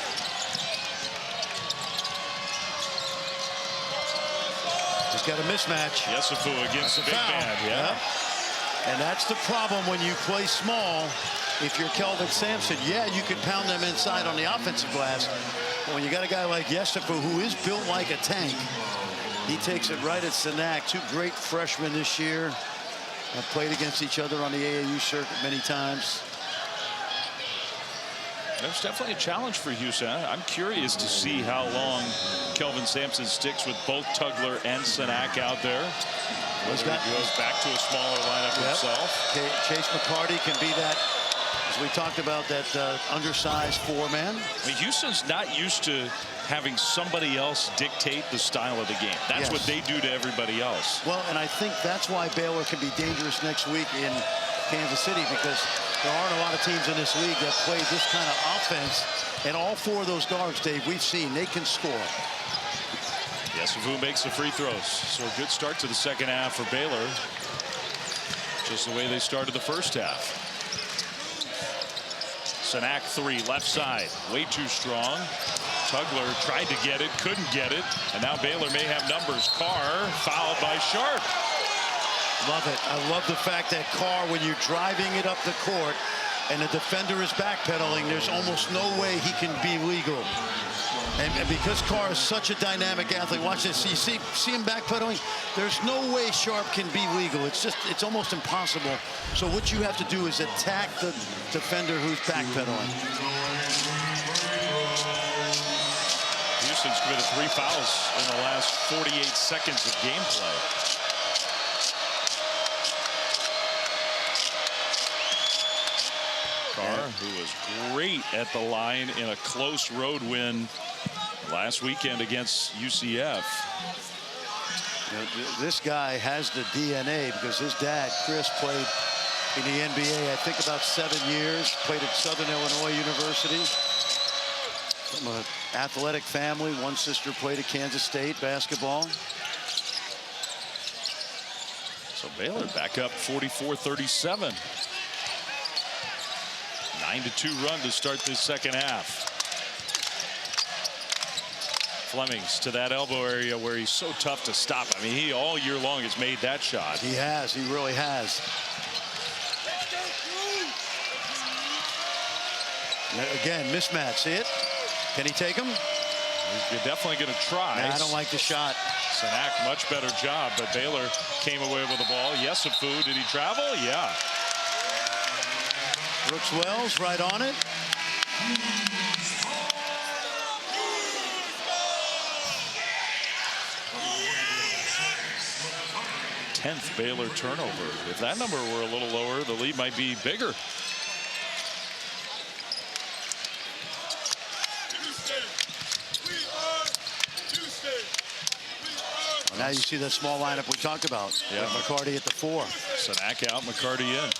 He's got a mismatch. Yesufu against the big man. Yeah. And that's the problem when you play small. If you're Kelvin Sampson, yeah, you can pound them inside on the offensive glass. But when you got a guy like Yesufu, who is built like a tank, he takes it right at Sanak. Two great freshmen this year. Have played against each other on the AAU circuit many times. There's definitely a challenge for Houston. I'm curious to see how long Kelvin Sampson sticks with both Tugler and Sanak out there. Whether he goes back to a smaller lineup himself. Chase McCarty can be that, as we talked about, that undersized four-man. I mean, Houston's not used to having somebody else dictate the style of the game. That's what they do to everybody else. Well, and I think that's why Baylor can be dangerous next week in Kansas City, because there aren't a lot of teams in this league that play this kind of offense. And all four of those guards, Dave, we've seen they can score. Yesufu makes the free throws. So a good start to the second half for Baylor. Just the way they started the first half. Sanak three, left side, way too strong. Tugler tried to get it, couldn't get it, and now Baylor may have numbers. Carr fouled by Sharp. Love it. I love the fact that Carr, when you're driving it up the court and the defender is backpedaling, there's almost no way he can be legal. And because Carr is such a dynamic athlete, watch this. You see him backpedaling? There's no way Sharp can be legal. It's almost impossible. So what you have to do is attack the defender who's backpedaling. Houston's committed 3 fouls in the last 48 seconds of gameplay. Carr, who was great at the line in a close road win last weekend against UCF. You know, this guy has the DNA, because his dad, Chris, played in the NBA, I think, about 7 years. Played at Southern Illinois University. From an athletic family. One sister played at Kansas State basketball. So Baylor back up 44-37. 9-2 run to start this second half. Fleming's to that elbow area where he's so tough to stop. I mean, he all year long has made that shot. He has. He really has. Again, mismatch. See it? Can he take him? He's definitely going to try. Nah, I don't like the shot. Sanak, much better job, but Baylor came away with the ball. Yesufu, did he travel? Yeah. Brooks Wells right on it. Tenth Baylor turnover. If that number were a little lower, the lead might be bigger. Now you see that small lineup we talked about. Yeah, McCarty at the 4. Sanak out, McCarty in.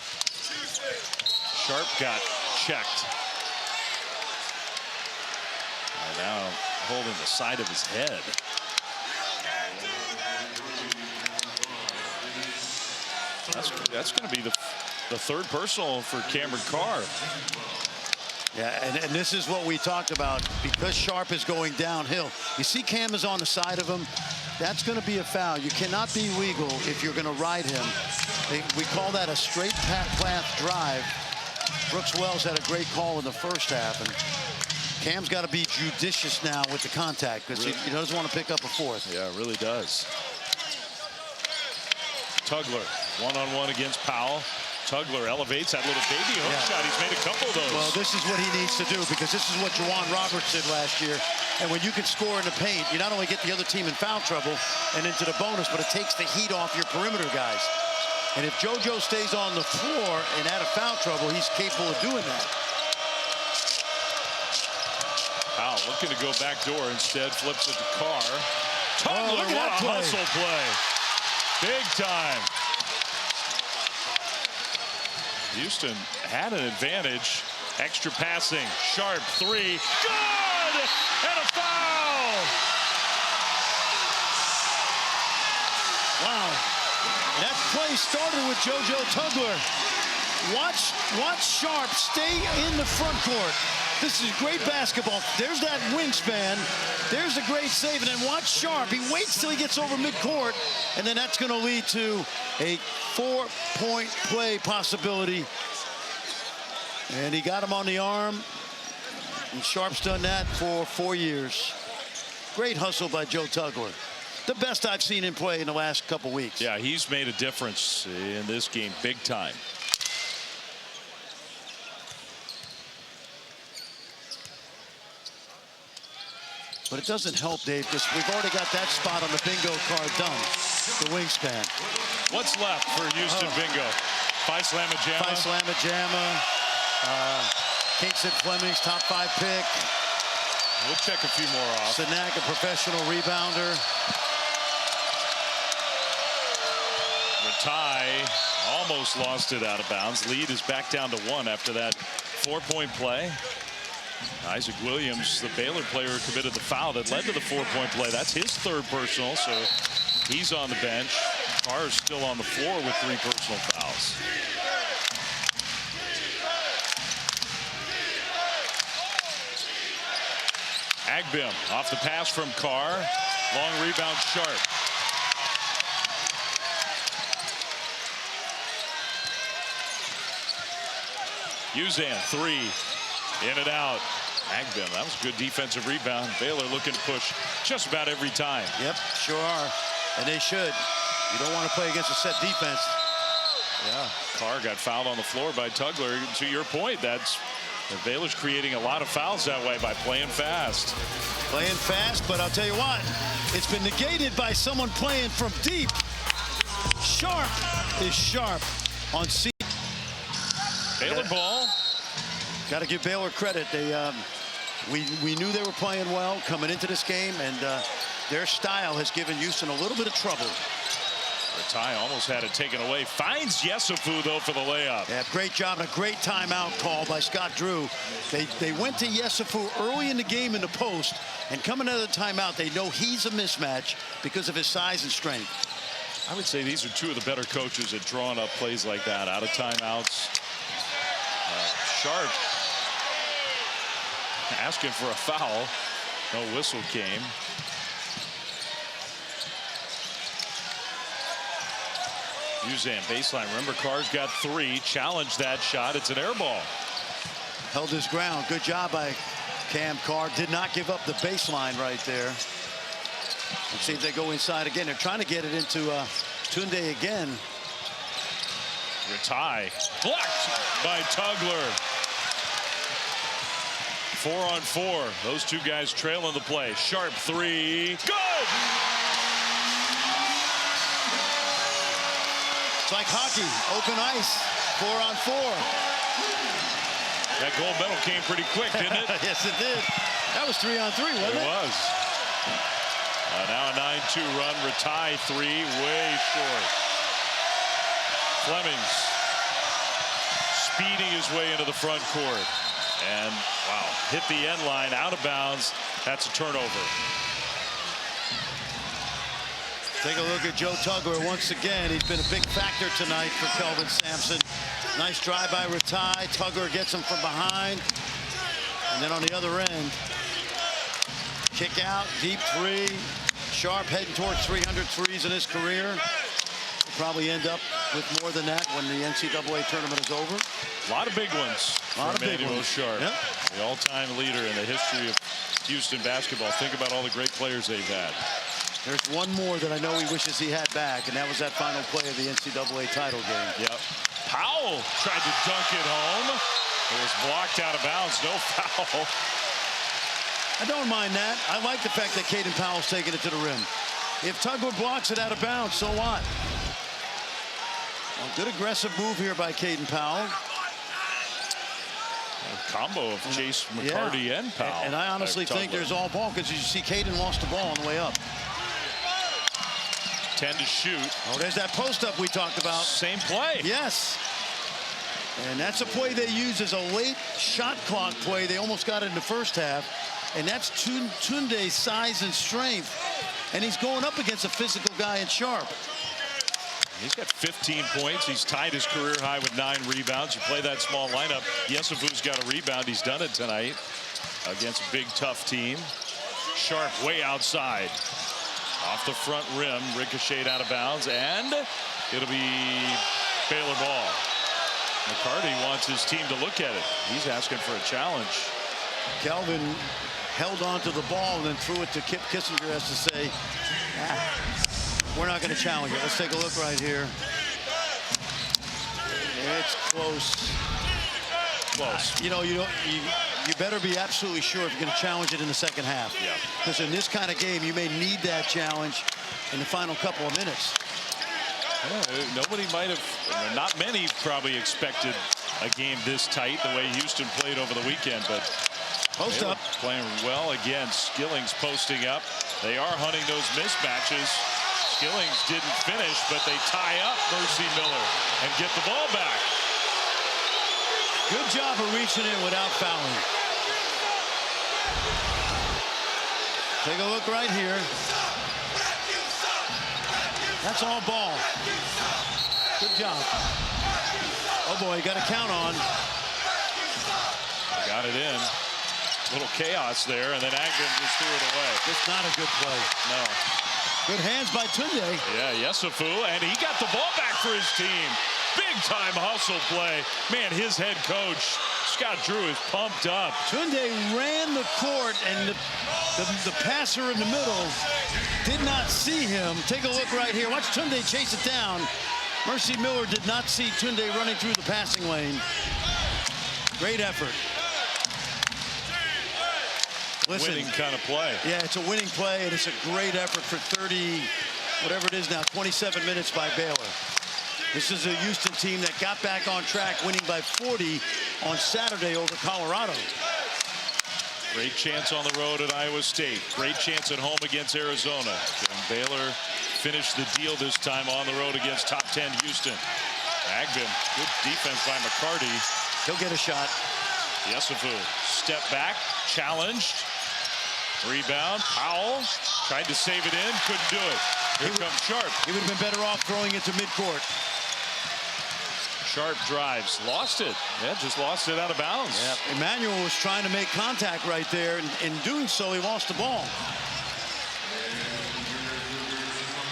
Sharp got checked. And now holding the side of his head. That's going to be the third personal for Cameron Carr. Yeah, and this is what we talked about. Because Sharp is going downhill, you see Cam is on the side of him. That's going to be a foul. You cannot be legal if you're going to ride him. We call that a straight path drive. Brooks Wells had a great call in the first half, and Cam's got to be judicious now with the contact, because he doesn't want to pick up a fourth. Yeah, it really does. Tugler one-on-one against Powell. Tugler elevates that little baby hook shot. He's made a couple of those. Well, this is what he needs to do, because this is what Juwan Roberts did last year. And when you can score in the paint, you not only get the other team in foul trouble and into the bonus, but it takes the heat off your perimeter guys. And if JoJo stays on the floor and out of foul trouble, he's capable of doing that. Looking to go back door, instead flips it to Carr. Oh, look at that play. Hustle play. Big time. Houston had an advantage. Extra passing. Sharp three. Good! And a foul! Wow. That play started with JoJo Tugler. Watch Sharp stay in the front court. This is great basketball. There's that wingspan. There's a great save. And then watch Sharp. He waits till he gets over midcourt. And then that's going to lead to a 4-point play possibility. And he got him on the arm. And Sharp's done that for 4 years. Great hustle by Joe Tugler. The best I've seen him play in the last couple weeks. Yeah, he's made a difference in this game big time. But it doesn't help, Dave, because we've already got that spot on the bingo card done. The wingspan. What's left for Houston bingo? Phi Slamma Jamma. Phi Slamma Jamma. Kingston Fleming's top 5 pick. We'll check a few more off. Sanak, a professional rebounder. Ratai almost lost it out of bounds. Lead is back down to 1 after that 4-point play. Isaac Williams, the Baylor player who committed the foul that led to the 4-point play. That's his 3rd personal, so he's on the bench. Carr is still on the floor with 3 personal fouls. Agbim off the pass from Carr. Long rebound, Sharp. Uzan, 3. In and out. Agbim, that was a good defensive rebound. Baylor looking to push just about every time. Yep, sure are. And they should. You don't want to play against a set defense. Yeah, Carr got fouled on the floor by Tugler. To your point, Baylor's creating a lot of fouls that way by playing fast. Playing fast, but I'll tell you what, it's been negated by someone playing from deep. Sharp is sharp on C. Baylor ball. Got to give Baylor credit. We knew they were playing well coming into this game, and their style has given Houston a little bit of trouble. Ratai almost had it taken away. Finds Yesufu, though, for the layup. Yeah, great job and a great timeout call by Scott Drew. They went to Yesufu early in the game in the post, and coming out of the timeout, they know he's a mismatch because of his size and strength. I would say these are 2 of the better coaches at drawing up plays like that out of timeouts. Sharp asking for a foul. No whistle came. Uzan baseline. Remember, Carr's got 3. Challenged that shot. It's an air ball. Held his ground. Good job by Cam Carr. Did not give up the baseline right there. Let's see if they go inside again. They're trying to get it into Tunde again. Ratai blocked by Tugler. 4-on-4. Those 2 guys trailing the play. Sharp 3. Good! It's like hockey. Open ice. 4-on-4. That gold medal came pretty quick, didn't it? Yes, it did. That was 3-on-3, wasn't it? It was. Now a 9-2 run. Ratai 3. Way short. Flemings speeding his way into the front court. And, wow, hit the end line, out of bounds. That's a turnover. Take a look at Joe Tugler once again. He's been a big factor tonight for Kelvin Sampson. Nice drive by Ratai. Tugler gets him from behind. And then on the other end, kick out, deep 3. Sharp heading towards 300 threes in his career. He'll probably end up with more than that when the NCAA tournament is over. A lot of big ones. A lot of big ones. Sharp, yep. The all-time leader in the history of Houston basketball. Think about all the great players they've had. There's one more that I know he wishes he had back, and that was that final play of the NCAA title game. Yep. Powell tried to dunk it home. It was blocked out of bounds. No foul. I don't mind that. I like the fact that Caden Powell's taking it to the rim. If Tugler blocks it out of bounds, so what? Well, good aggressive move here by Caden Powell. combo of Chase, McCarty, and Powell. And I honestly think there's all ball because you see Caden lost the ball on the way up. 10 to shoot. Oh, there's that post up we talked about. Same play. Yes. And that's a play they use as a late shot clock play. They almost got it in the first half. And that's Tunde's size and strength. And he's going up against a physical guy in Sharp. He's got 15 points. He's tied his career high with 9 rebounds. You play that small lineup. Yesufu's got a rebound. He's done it tonight against a big, tough team. Sharp way outside. Off the front rim, ricocheted out of bounds, and it'll be Baylor ball. McCarty wants his team to look at it. He's asking for a challenge. Kelvin held on to the ball and then threw it to Kip Kissinger as to say, we're not going to challenge it. Let's take a look right here. It's close. Close. You know, you better be absolutely sure if you're going to challenge it in the second half. Yeah. Because in this kind of game, you may need that challenge in the final couple of minutes. Yeah, nobody might have, not many probably expected a game this tight the way Houston played over the weekend. But post up. Playing well again. Skillings posting up. They are hunting those mismatches. Skillings didn't finish, but they tie up Mercy Miller and get the ball back. Good job of reaching in without fouling. Take a look right here. That's all ball. Good job. Oh boy, got a count on. They got it in. Little chaos there, and then Agnew just threw it away. It's not a good play. No. Good hands by Tunde. Yeah, Yesufu, and he got the ball back for his team. Big time hustle play. Man, his head coach, Scott Drew, is pumped up. Tunde ran the court, and the passer in the middle did not see him. Take a look right here. Watch Tunde chase it down. Mercy Miller did not see Tunde running through the passing lane. Great effort. Listen, Winning kind of play. Yeah, it's a winning play, and it's a great effort for 30, whatever it is now, 27 minutes by Baylor. This is a Houston team that got back on track, winning by 40 on Saturday over Colorado. Great chance on the road at Iowa State. Great chance at home against Arizona. And Baylor finished the deal this time on the road against top 10 Houston. Agnew, good defense by McCarty. He'll get a shot. Yesufu, step back, challenged. Rebound, Powell tried to save it in, couldn't do it. Here comes Sharp. He would have been better off throwing it to midcourt. Sharp drives, lost it. Yeah, just lost it out of bounds. Yeah. Emmanuel was trying to make contact right there, and in doing so, he lost the ball.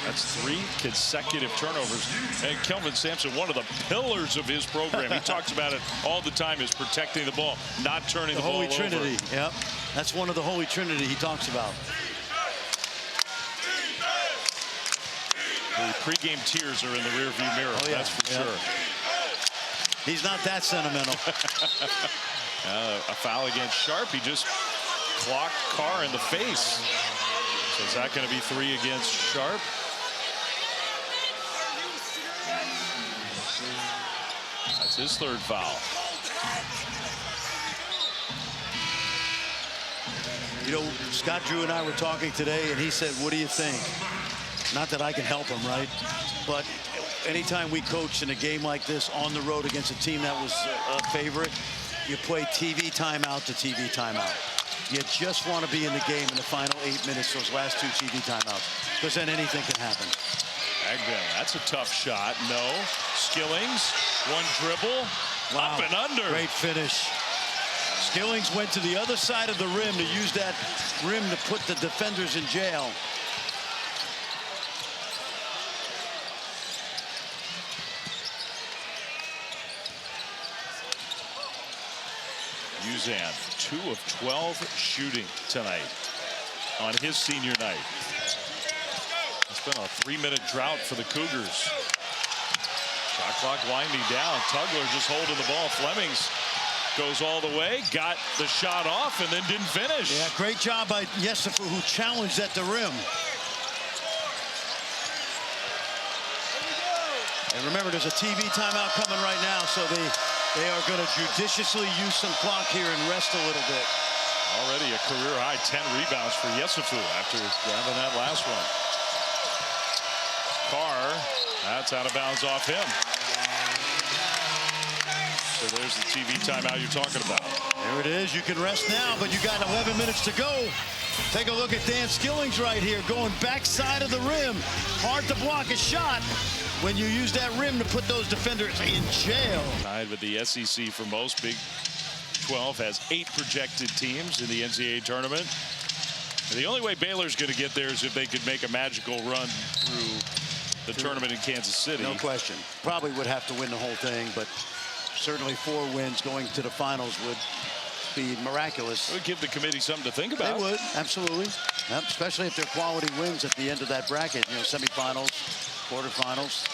That's 3 consecutive turnovers. And Kelvin Sampson, one of the pillars of his program. He talks about it all the time, is protecting the ball, not turning the ball over. The Holy Trinity. Yep. That's one of the Holy Trinity he talks about. The pregame tears are in the rearview mirror. Oh, yeah. That's for sure. He's not that sentimental. A foul against Sharp. He just clocked Carr in the face. So is that going to be 3 against Sharp? That's his 3rd foul. You know, Scott Drew and I were talking today, and he said, what do you think? Not that I can help him, right? But anytime we coach in a game like this on the road against a team that was a favorite, you play TV timeout to TV timeout. You just want to be in the game in the final 8 minutes, those last 2 TV timeouts, because then anything can happen. Agnew, that's a tough shot. No. Skillings, 1 dribble. Wow. Up and under. Great finish. Skillings went to the other side of the rim to use that rim to put the defenders in jail. Uzan, 2 of 12 shooting tonight on his senior night. It's been a 3-minute drought for the Cougars. Shot clock winding down. Tugler just holding the ball. Flemings goes all the way, got the shot off, and then didn't finish. Yeah, great job by Yesufu, who challenged at the rim. And remember, there's a TV timeout coming right now, so They are going to judiciously use some clock here and rest a little bit. Already a career-high 10 rebounds for Yesufu after grabbing that last one. Carr, that's out of bounds off him. So there's the TV timeout you're talking about. There it is. You can rest now, but you got 11 minutes to go. Take a look at Dan Skillings right here, going backside of the rim. Hard to block a shot when you use that rim to put those defenders in jail. Tied with the SEC for most. Big 12 has 8 projected teams in the NCAA tournament. And the only way Baylor's going to get there is if they could make a magical run through the tournament in Kansas City. No question. Probably would have to win the whole thing, but certainly 4 wins going to the finals would be miraculous. It would give the committee something to think about. They would, absolutely. Yep, especially if they're quality wins at the end of that bracket. You know, semifinals, quarterfinals.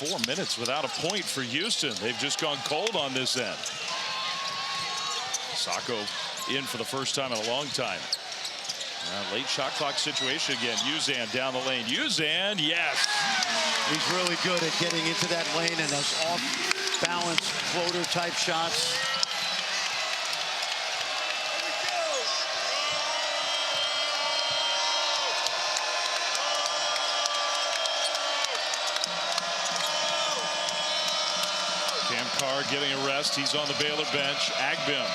4 minutes without a point for Houston. They've just gone cold on this end. Sacco in for the first time in a long time. Late shot clock situation again. Uzan down the lane. Uzan, yes. He's really good at getting into that lane and those off-balance floater type shots. Cam Carr getting a rest. He's on the Baylor bench. Agbim.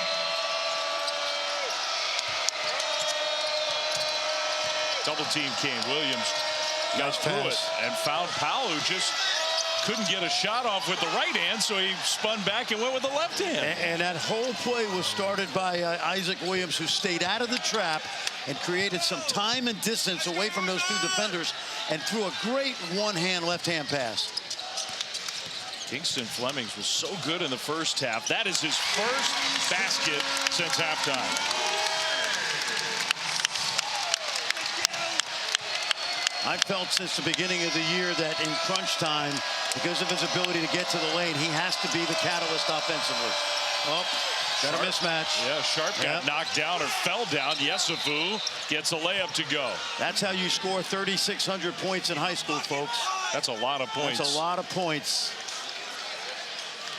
Double team came. Williams got through it and found Powell, who just couldn't get a shot off with the right hand, so he spun back and went with the left hand. And that whole play was started by Isaac Williams, who stayed out of the trap and created some time and distance away from those 2 defenders and threw a great one-hand left-hand pass. Kingston Flemings was so good in the first half. That is his first basket since halftime. I've felt since the beginning of the year that in crunch time, because of his ability to get to the lane, he has to be the catalyst offensively. Oh, got a mismatch. Yeah, Sharp got knocked down or fell down. Yesufu gets a layup to go. That's how you score 3,600 points in high school, folks. That's a lot of points. That's a lot of points.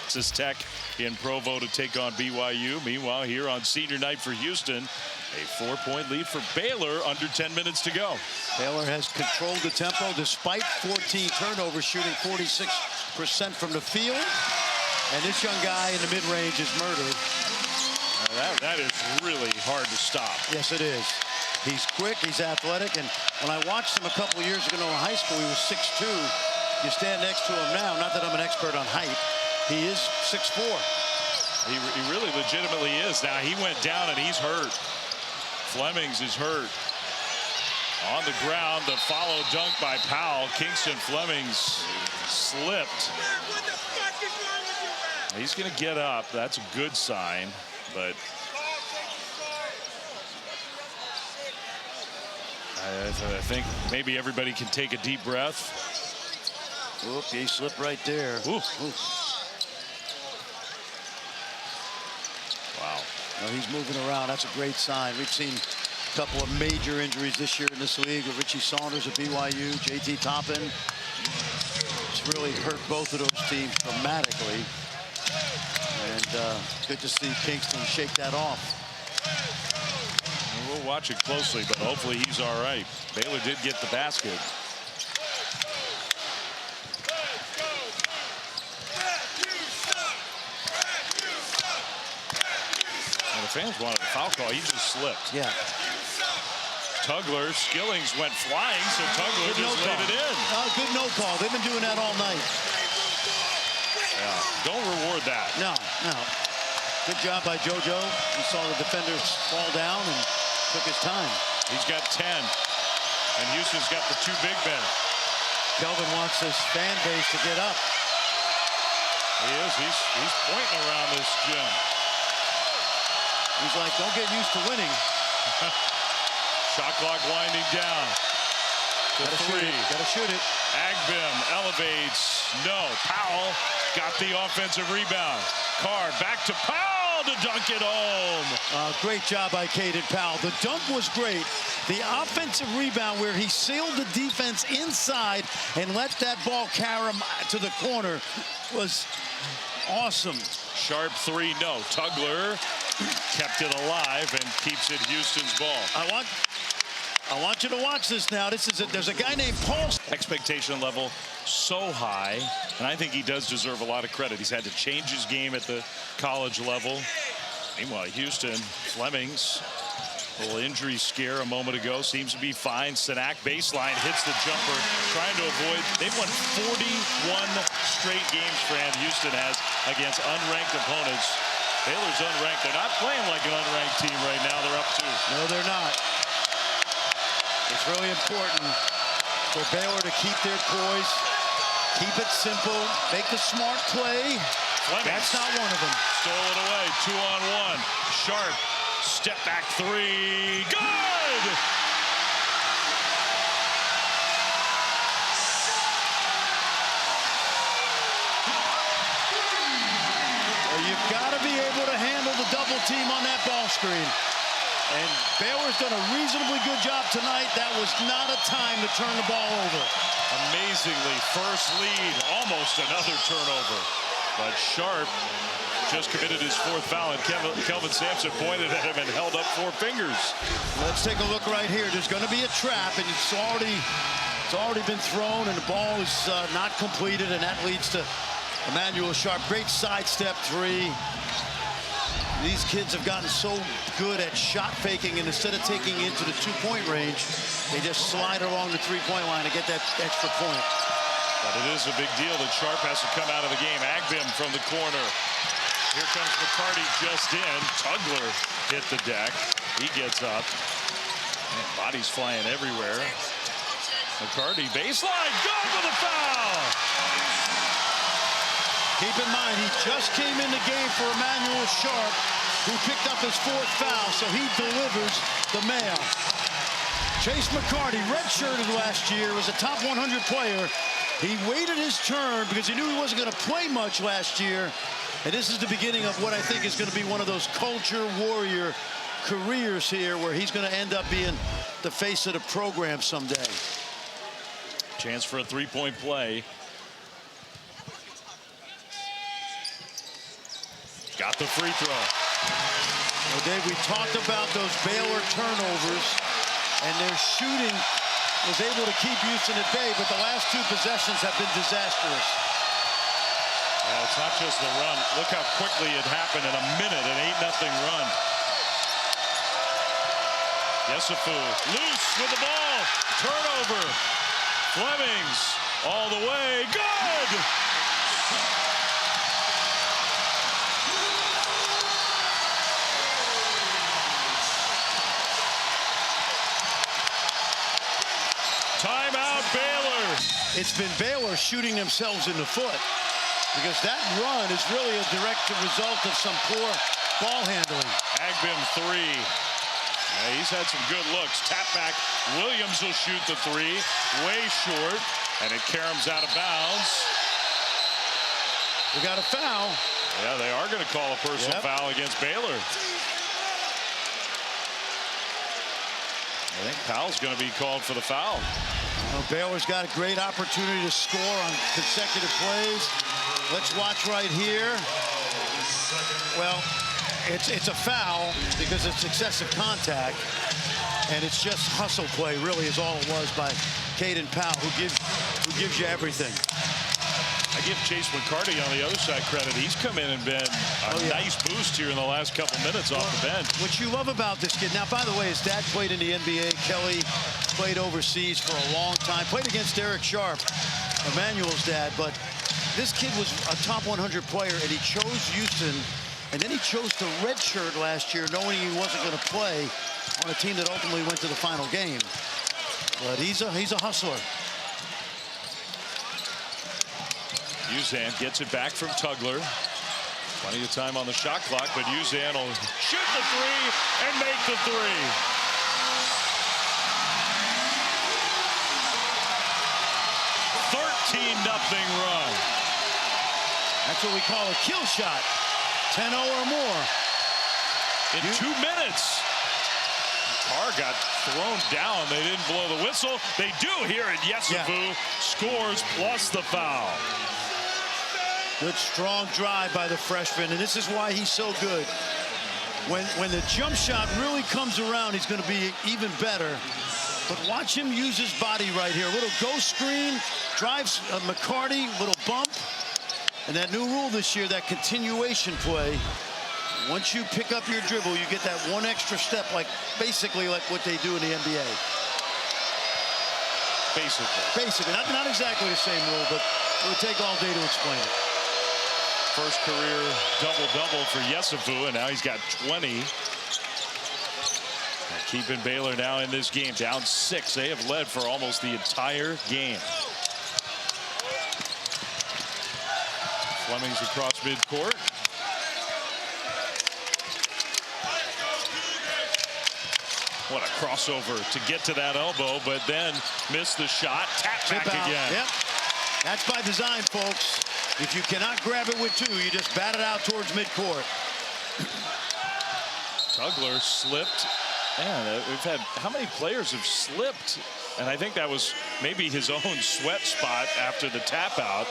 Texas Tech in Provo to take on BYU. Meanwhile, here on senior night for Houston, a 4-point lead for Baylor, under 10 minutes to go. Baylor has controlled the tempo despite 14 turnovers, shooting 46% from the field. And this young guy in the mid-range is murdered. That is really hard to stop. Yes, it is. He's quick, he's athletic, and when I watched him a couple of years ago in high school, he was 6'2". You stand next to him now, not that I'm an expert on height, he is 6'4". He really legitimately is. Now he went down and he's hurt. Flemings is hurt. On the ground, the follow dunk by Powell. Kingston Flemings slipped. He's going to get up. That's a good sign, but I think maybe everybody can take a deep breath. Oop, he slipped right there. Ooh. Ooh. Wow. No, he's moving around. That's a great sign. We've seen a couple of major injuries this year in this league with Richie Saunders at BYU, JT Toppin. It's really hurt both of those teams dramatically. And good to see Kingston shake that off. We'll watch it closely, but hopefully he's all right. Baylor did get the basket. And the fans wanted a foul call. He just slipped. Yeah. Tugler, Skillings went flying, so Tugler just laid it in. Good no call. They've been doing that all night. Yeah, don't reward that. No, no. Good job by JoJo. He saw the defenders fall down and took his time. He's got 10, and Houston's got the 2 big men. Kelvin wants his fan base to get up. He is. He's pointing around this gym. He's like, don't get used to winning. Shot clock winding down. Gotta shoot it. Gotta shoot it. Agbim elevates. No. Powell got the offensive rebound. Carr back to Powell. Powell to dunk it home. Great job by Caden Powell. The dunk was great. The offensive rebound where he sealed the defense inside and let that ball carry him to the corner was awesome. Sharp three, no. Tugler kept it alive and keeps it Houston's ball. I want you to watch this now. There's a guy named Paul. Expectation level so high, and I think he does deserve a lot of credit. He's had to change his game at the college level. Meanwhile, Houston, Flemings, a little injury scare a moment ago, seems to be fine. Sanak baseline hits the jumper, trying to avoid. They've won 41 straight games, Fran. Houston has against unranked opponents. Baylor's unranked. They're not playing like an unranked team right now. They're up 2. No, they're not. It's really important for Baylor to keep their poise, keep it simple, make the smart play. Flemings. That's not one of them. Stole it away, 2-on-1. Sharp, step back three, good! Well, you've got to be able to handle the double team on that ball screen. And Baylor's done a reasonably good job tonight. That was not a time to turn the ball over. Amazingly, first lead, almost another turnover. But Sharp just committed his 4th foul, and Kelvin Sampson pointed at him and held up 4 fingers. Let's take a look right here. There's going to be a trap, and it's already been thrown, and the ball is not completed, and that leads to Emmanuel Sharp. Great sidestep three. These kids have gotten so good at shot faking, and instead of taking into the 2-point range, they just slide along the 3-point line to get that extra point. But it is a big deal that Sharp has to come out of the game. Agbim from the corner. Here comes McCarty just in. Tugler hit the deck. He gets up. Man, bodies flying everywhere. McCarty baseline, good with a foul. Keep in mind, he just came in the game for Emmanuel Sharp, who picked up his 4th foul, so he delivers the mail. Chase McCarty, redshirted last year, was a top 100 player. He waited his turn because he knew he wasn't going to play much last year. And this is the beginning of what I think is going to be one of those culture warrior careers here, where he's going to end up being the face of the program someday. Chance for a 3-point play. Got the free throw. Well, Dave, we talked about those Baylor turnovers, and their shooting was able to keep Houston at bay, but the last 2 possessions have been disastrous. Yeah, it's not just the run. Look how quickly it happened in a minute, an 8-0 run. Yesufu loose with the ball. Turnover. Flemings all the way. Good! Timeout, Baylor. It's been Baylor shooting themselves in the foot, because that run is really a direct result of some poor ball handling. Agbim 3. Yeah, he's had some good looks. Tap back. Williams will shoot the 3. Way short. And it caroms out of bounds. We got a foul. Yeah, they are going to call a personal foul against Baylor. I think Powell's going to be called for the foul. Well, Baylor's got a great opportunity to score on consecutive plays. Let's watch right here. Well, it's a foul because it's excessive contact, and it's just hustle play, really, is all it was by Caden Powell, who gives you everything. I give Chase McCarty on the other side credit. He's come in and been a nice boost here in the last couple minutes off the bench. What you love about this kid, now, by the way, his dad played in the NBA. Kelly played overseas for a long time, played against Derek Sharp, Emmanuel's dad, but this kid was a top 100 player, and he chose Houston, and then he chose to redshirt last year, knowing he wasn't going to play on a team that ultimately went to the final game. But he's a hustler. Uzan gets it back from Tugler. Plenty of time on the shot clock, but Uzan will shoot the 3 and make the 3. 13-0 run. That's what we call a kill shot. 10-0 or more. in 2 minutes. Carr got thrown down. They didn't blow the whistle. They do here at Yesufu. Scores plus the foul. Good strong drive by the freshman, and this is why he's so good. When the jump shot really comes around, he's going to be even better. But watch him use his body right here. A little ghost screen, drives McCarty, little bump. And that new rule this year, that continuation play, once you pick up your dribble, you get that one extra step, basically like what they do in the NBA. Basically, not exactly the same rule, but it would take all day to explain it. First career double-double for Yesufu, and now he's got 20. Keeping Baylor now in this game, down 6. They have led for almost the entire game. Fleming's across midcourt. What a crossover to get to that elbow, but then missed the shot. Tap back again. Yep. That's by design, folks. If you cannot grab it with 2, you just bat it out towards midcourt. Tugler slipped. Man, we've had, how many players have slipped? And I think that was maybe his own sweat spot after the tap out.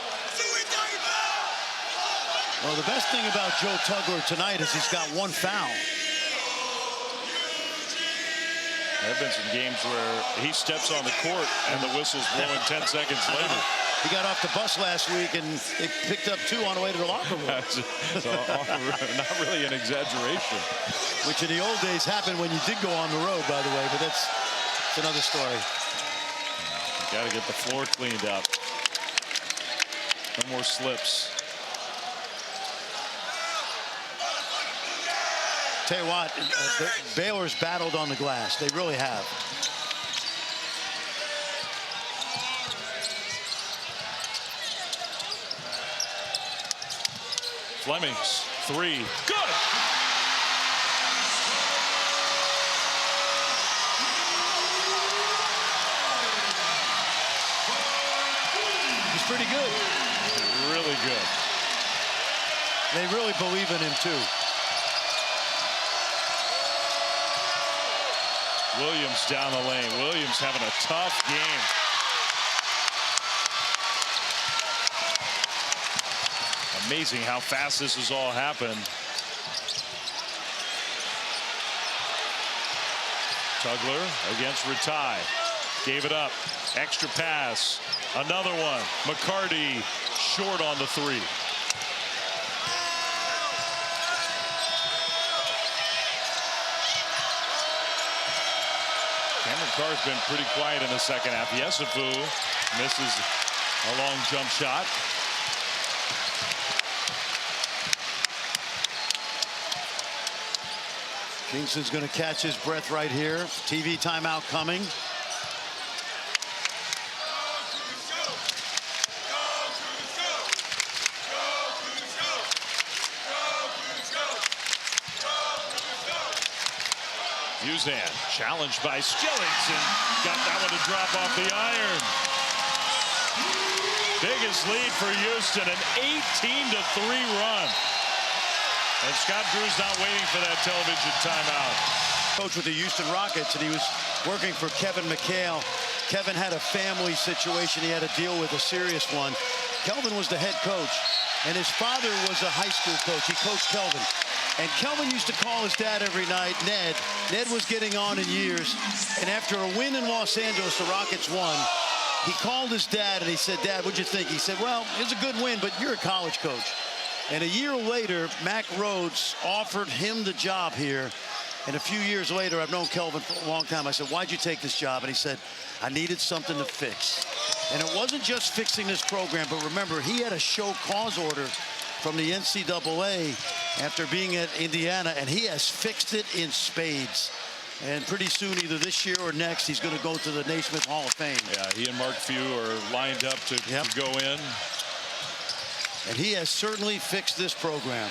Well, the best thing about Joe Tugler tonight is he's got 1 foul. There have been some games where he steps on the court and the whistle's blowing 10 seconds later. He got off the bus last week and they picked up 2 on the way to the locker room. So, not really an exaggeration. Which in the old days happened when you did go on the road, by the way, but that's another story. Got to get the floor cleaned up. No more slips. Tell you what, Baylor's battled on the glass. They really have. Fleming's 3. Good. He's pretty good. Really good. They really believe in him, too. Williams down the lane. Williams having a tough game. Amazing how fast this has all happened. Tugler against Ratai. Gave it up. Extra pass. Another one. McCarty short on the 3. Cameron Carr's been pretty quiet in the second half. Yesufu misses a long jump shot. Kingston's going to catch his breath right here. TV timeout coming. Uzan challenged by Skillings and got that one to drop off the iron. Biggest lead for Houston, an 18-3 run. And Scott Drew's not waiting for that television timeout. Coach with the Houston Rockets, and he was working for Kevin McHale. Kevin had a family situation he had to deal with, a serious one. Kelvin was the head coach, and his father was a high school coach. He coached Kelvin. And Kelvin used to call his dad every night, Ned. Ned was getting on in years. And after a win in Los Angeles, the Rockets won. He called his dad and he said, "Dad, what'd you think?" He said, "Well, it was a good win, but you're a college coach." And a year later, Mack Rhodes offered him the job here. And a few years later, I've known Kelvin for a long time. I said, "Why'd you take this job?" And he said, "I needed something to fix." And it wasn't just fixing this program, but remember, he had a show cause order from the NCAA after being at Indiana, and he has fixed it in spades. And pretty soon, either this year or next, he's going to go to the Naismith Hall of Fame. Yeah, he and Mark Few are lined up to go in. And he has certainly fixed this program.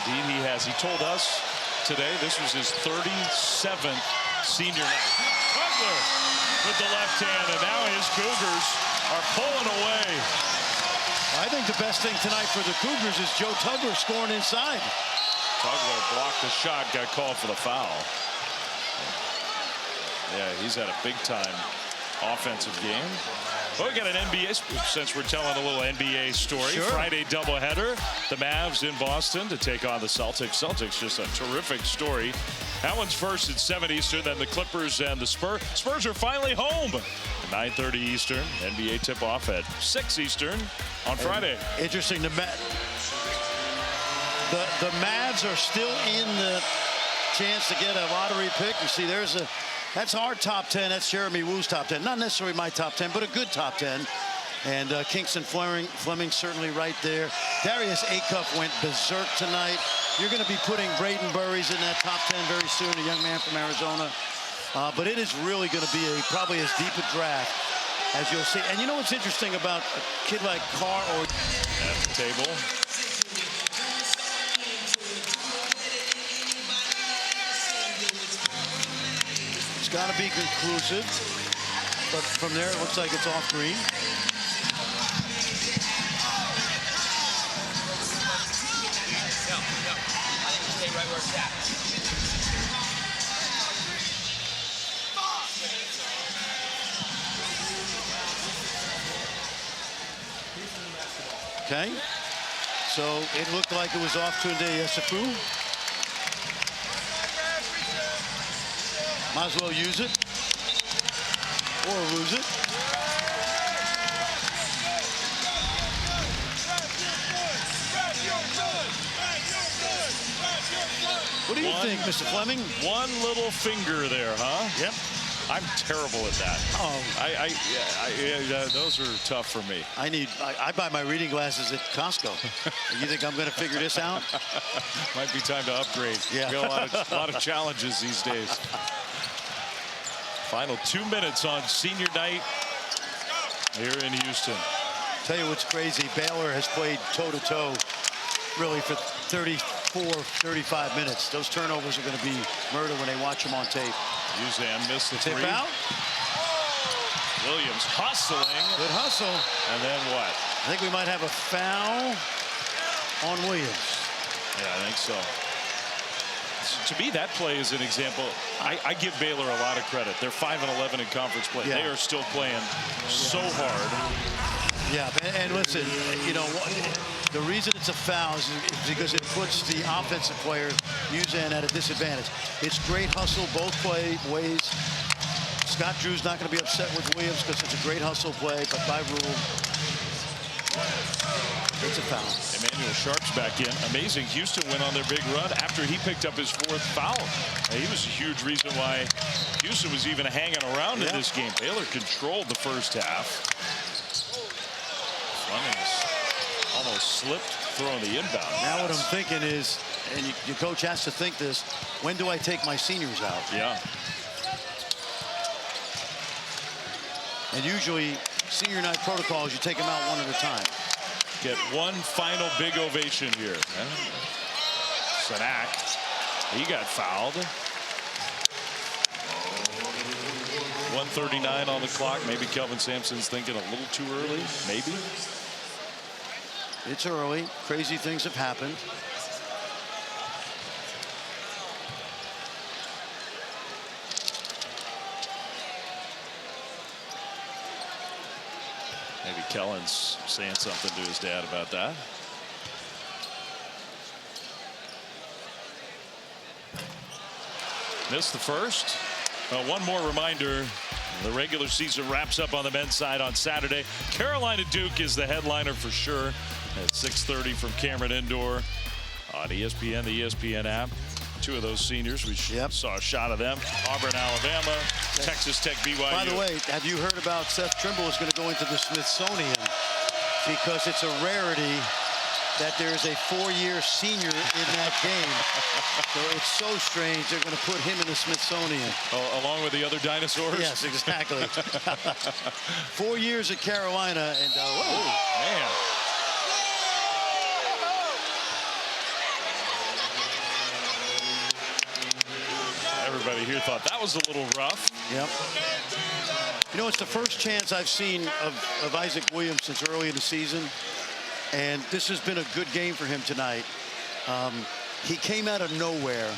Indeed, he has. He told us today this was his 37th senior night. Tugler with the left hand, and now his Cougars are pulling away. I think the best thing tonight for the Cougars is Joe Tugler scoring inside. Tugler blocked the shot got called for the foul. Yeah, he's had a big-time offensive game. Well, we got an NBA, since we're telling a little NBA story. Sure. Friday doubleheader. The Mavs in Boston to take on the Celtics. Celtics, just a terrific story. That one's first at 7 Eastern, then the Clippers and the Spurs. Spurs are finally home. 9:30 Eastern. NBA tip-off at 6 Eastern on Friday. Interesting. The Mavs are still in the chance to get a lottery pick. You see, that's our top 10. That's Jeremy Wu's top 10. Not necessarily my top 10, but a good top 10. And Kingston Fleming certainly right there. Darius Acuff went berserk tonight. You're going to be putting Braden Burries in that top 10 very soon, a young man from Arizona. But it is really going to be probably as deep a draft as you'll see. And you know what's interesting about a kid like Carr or at the table. Got to be conclusive, but from there it looks like it's off green. No, I think stay right where it's at. Okay, so it looked like it was off to Yesufu. Might as well use it or lose it. What do you think, Mr. Fleming? One little finger there, huh? Yep. I'm terrible at that. Oh, Yeah, those are tough for me. I buy my reading glasses at Costco. You think I'm going to figure this out? Might be time to upgrade. Yeah. We got a lot of challenges these days. Final 2 minutes on senior night here in Houston. Tell you what's crazy, Baylor has played toe-to-toe really for 34, 35 minutes. Those turnovers are going to be murder when they watch them on tape. Uzan missed the Tip three. out. Williams hustling. Good hustle. And then what? I think we might have a foul on Williams. Yeah, I think so. To me, that play is an example. I give Baylor a lot of credit. They're 5-11 in conference play. Yeah. They are still playing so hard. Yeah, and listen, you know, the reason it's a foul is because it puts the offensive player, Uzan, at a disadvantage. It's great hustle both ways. Scott Drew's not going to be upset with Williams because it's a great hustle play, but by rule, it's a foul. Emmanuel Sharp's back in. Amazing. Houston went on their big run after he picked up his 4th foul. He was a huge reason why Houston was even hanging around in this game. Baylor controlled the first half. Fleming's almost slipped throwing the inbound. Now what I'm thinking is, and your coach has to think this, when do I take my seniors out? Yeah. And usually, senior night protocols, you take them out one at a time. Get one final big ovation here. Sanak, he got fouled. 1:39 on the clock. Maybe Kelvin Sampson's thinking a little too early. Maybe. It's early. Crazy things have happened. Maybe Kellen's saying something to his dad about that. Missed the first. One more reminder. The regular season wraps up on the men's side on Saturday. Carolina Duke is the headliner for sure at 6:30 from Cameron Indoor on ESPN, the ESPN app. Two of those seniors, we saw a shot of them. Auburn, Alabama, Texas Tech, BYU. By the way, have you heard about Seth Trimble is going to go into the Smithsonian because it's a rarity that there's a 4-year senior in that game. So it's so strange they're going to put him in the Smithsonian. Oh, along with the other dinosaurs? Yes, exactly. 4 years at Carolina and man. Everybody here thought that was a little rough. Yep. You know, it's the first chance I've seen of Isaac Williams since early in the season. And this has been a good game for him tonight. he came out of nowhere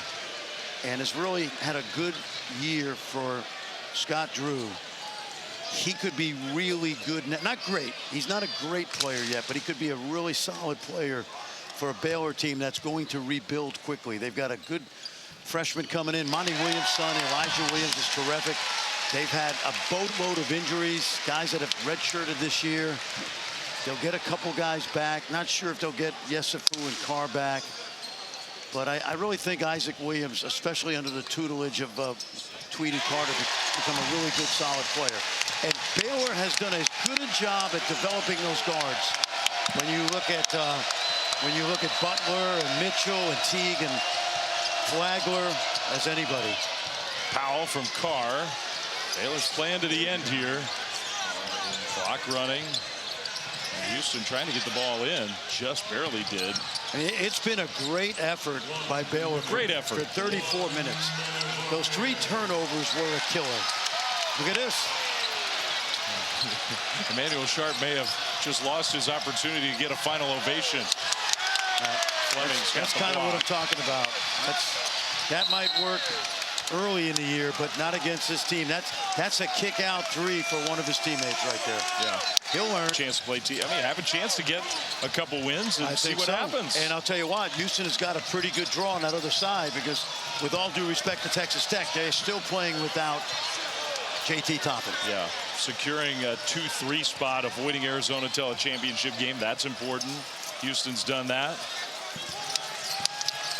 and has really had a good year for Scott Drew. He could be really good. Not great. He's not a great player yet, but he could be a really solid player for a Baylor team that's going to rebuild quickly. They've got a good freshman coming in. Monty Williams' son, Elijah Williams, is terrific. They've had a boatload of injuries, guys that have redshirted this year. They'll get a couple guys back. Not sure if they'll get Yesufu and Carr back. But I really think Isaac Williams, especially under the tutelage of Tweedy Carter, become a really good, solid player. And Baylor has done as good a job at developing those guards. When you look at Butler and Mitchell and Teague and Flagler as anybody. Powell from Carr. Baylor's playing to the end here. Clock running. Houston trying to get the ball in, just barely did. It's been a great effort by Baylor. Great effort. For 34 minutes. Those 3 turnovers were a killer. Look at this. Emmanuel Sharp may have just lost his opportunity to get a final ovation. That's kind of what I'm talking about. That might work early in the year, but not against this team. That's a kick-out 3 for one of his teammates right there. Yeah. He'll learn. Chance to play have a chance to get a couple wins and see what happens. And I'll tell you what, Houston has got a pretty good draw on that other side because, with all due respect to Texas Tech, they're still playing without JT Toppin. Yeah, securing a 2-3 spot, avoiding Arizona till a championship game. That's important. Houston's done that.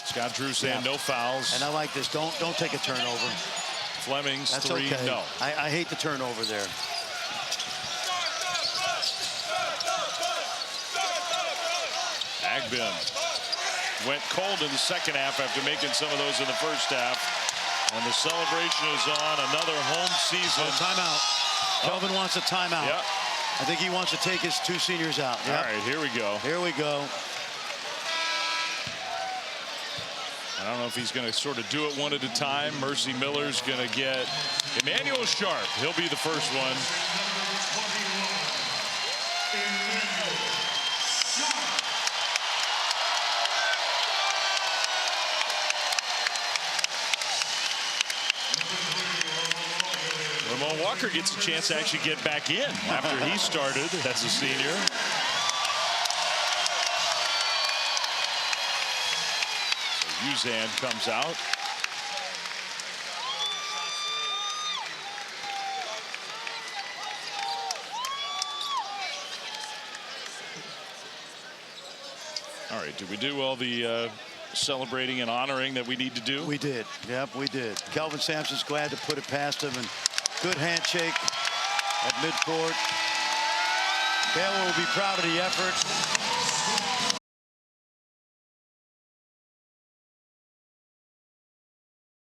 Scott Drew saying no fouls. And I like this. Don't take a turnover. Fleming's That's 3. okay. No. I hate the turnover there. Agbin went cold in the second half after making some of those in the first half. And the celebration is on. Another home season. Timeout. Kelvin wants a timeout. Yeah. I think he wants to take his 2 seniors out. Yep. All right, here we go. Here we go. I don't know if he's going to sort of do it one at a time. Mercy Miller's going to get Emmanuel Sharp. He'll be the first one. Ramon Walker gets a chance to actually get back in after he started as a senior. Uzan comes out. All right, did we do all the celebrating and honoring that we need to do? We did. Yep, we did. Kelvin Sampson's glad to put it past him, and good handshake at midcourt. Baylor will be proud of the effort.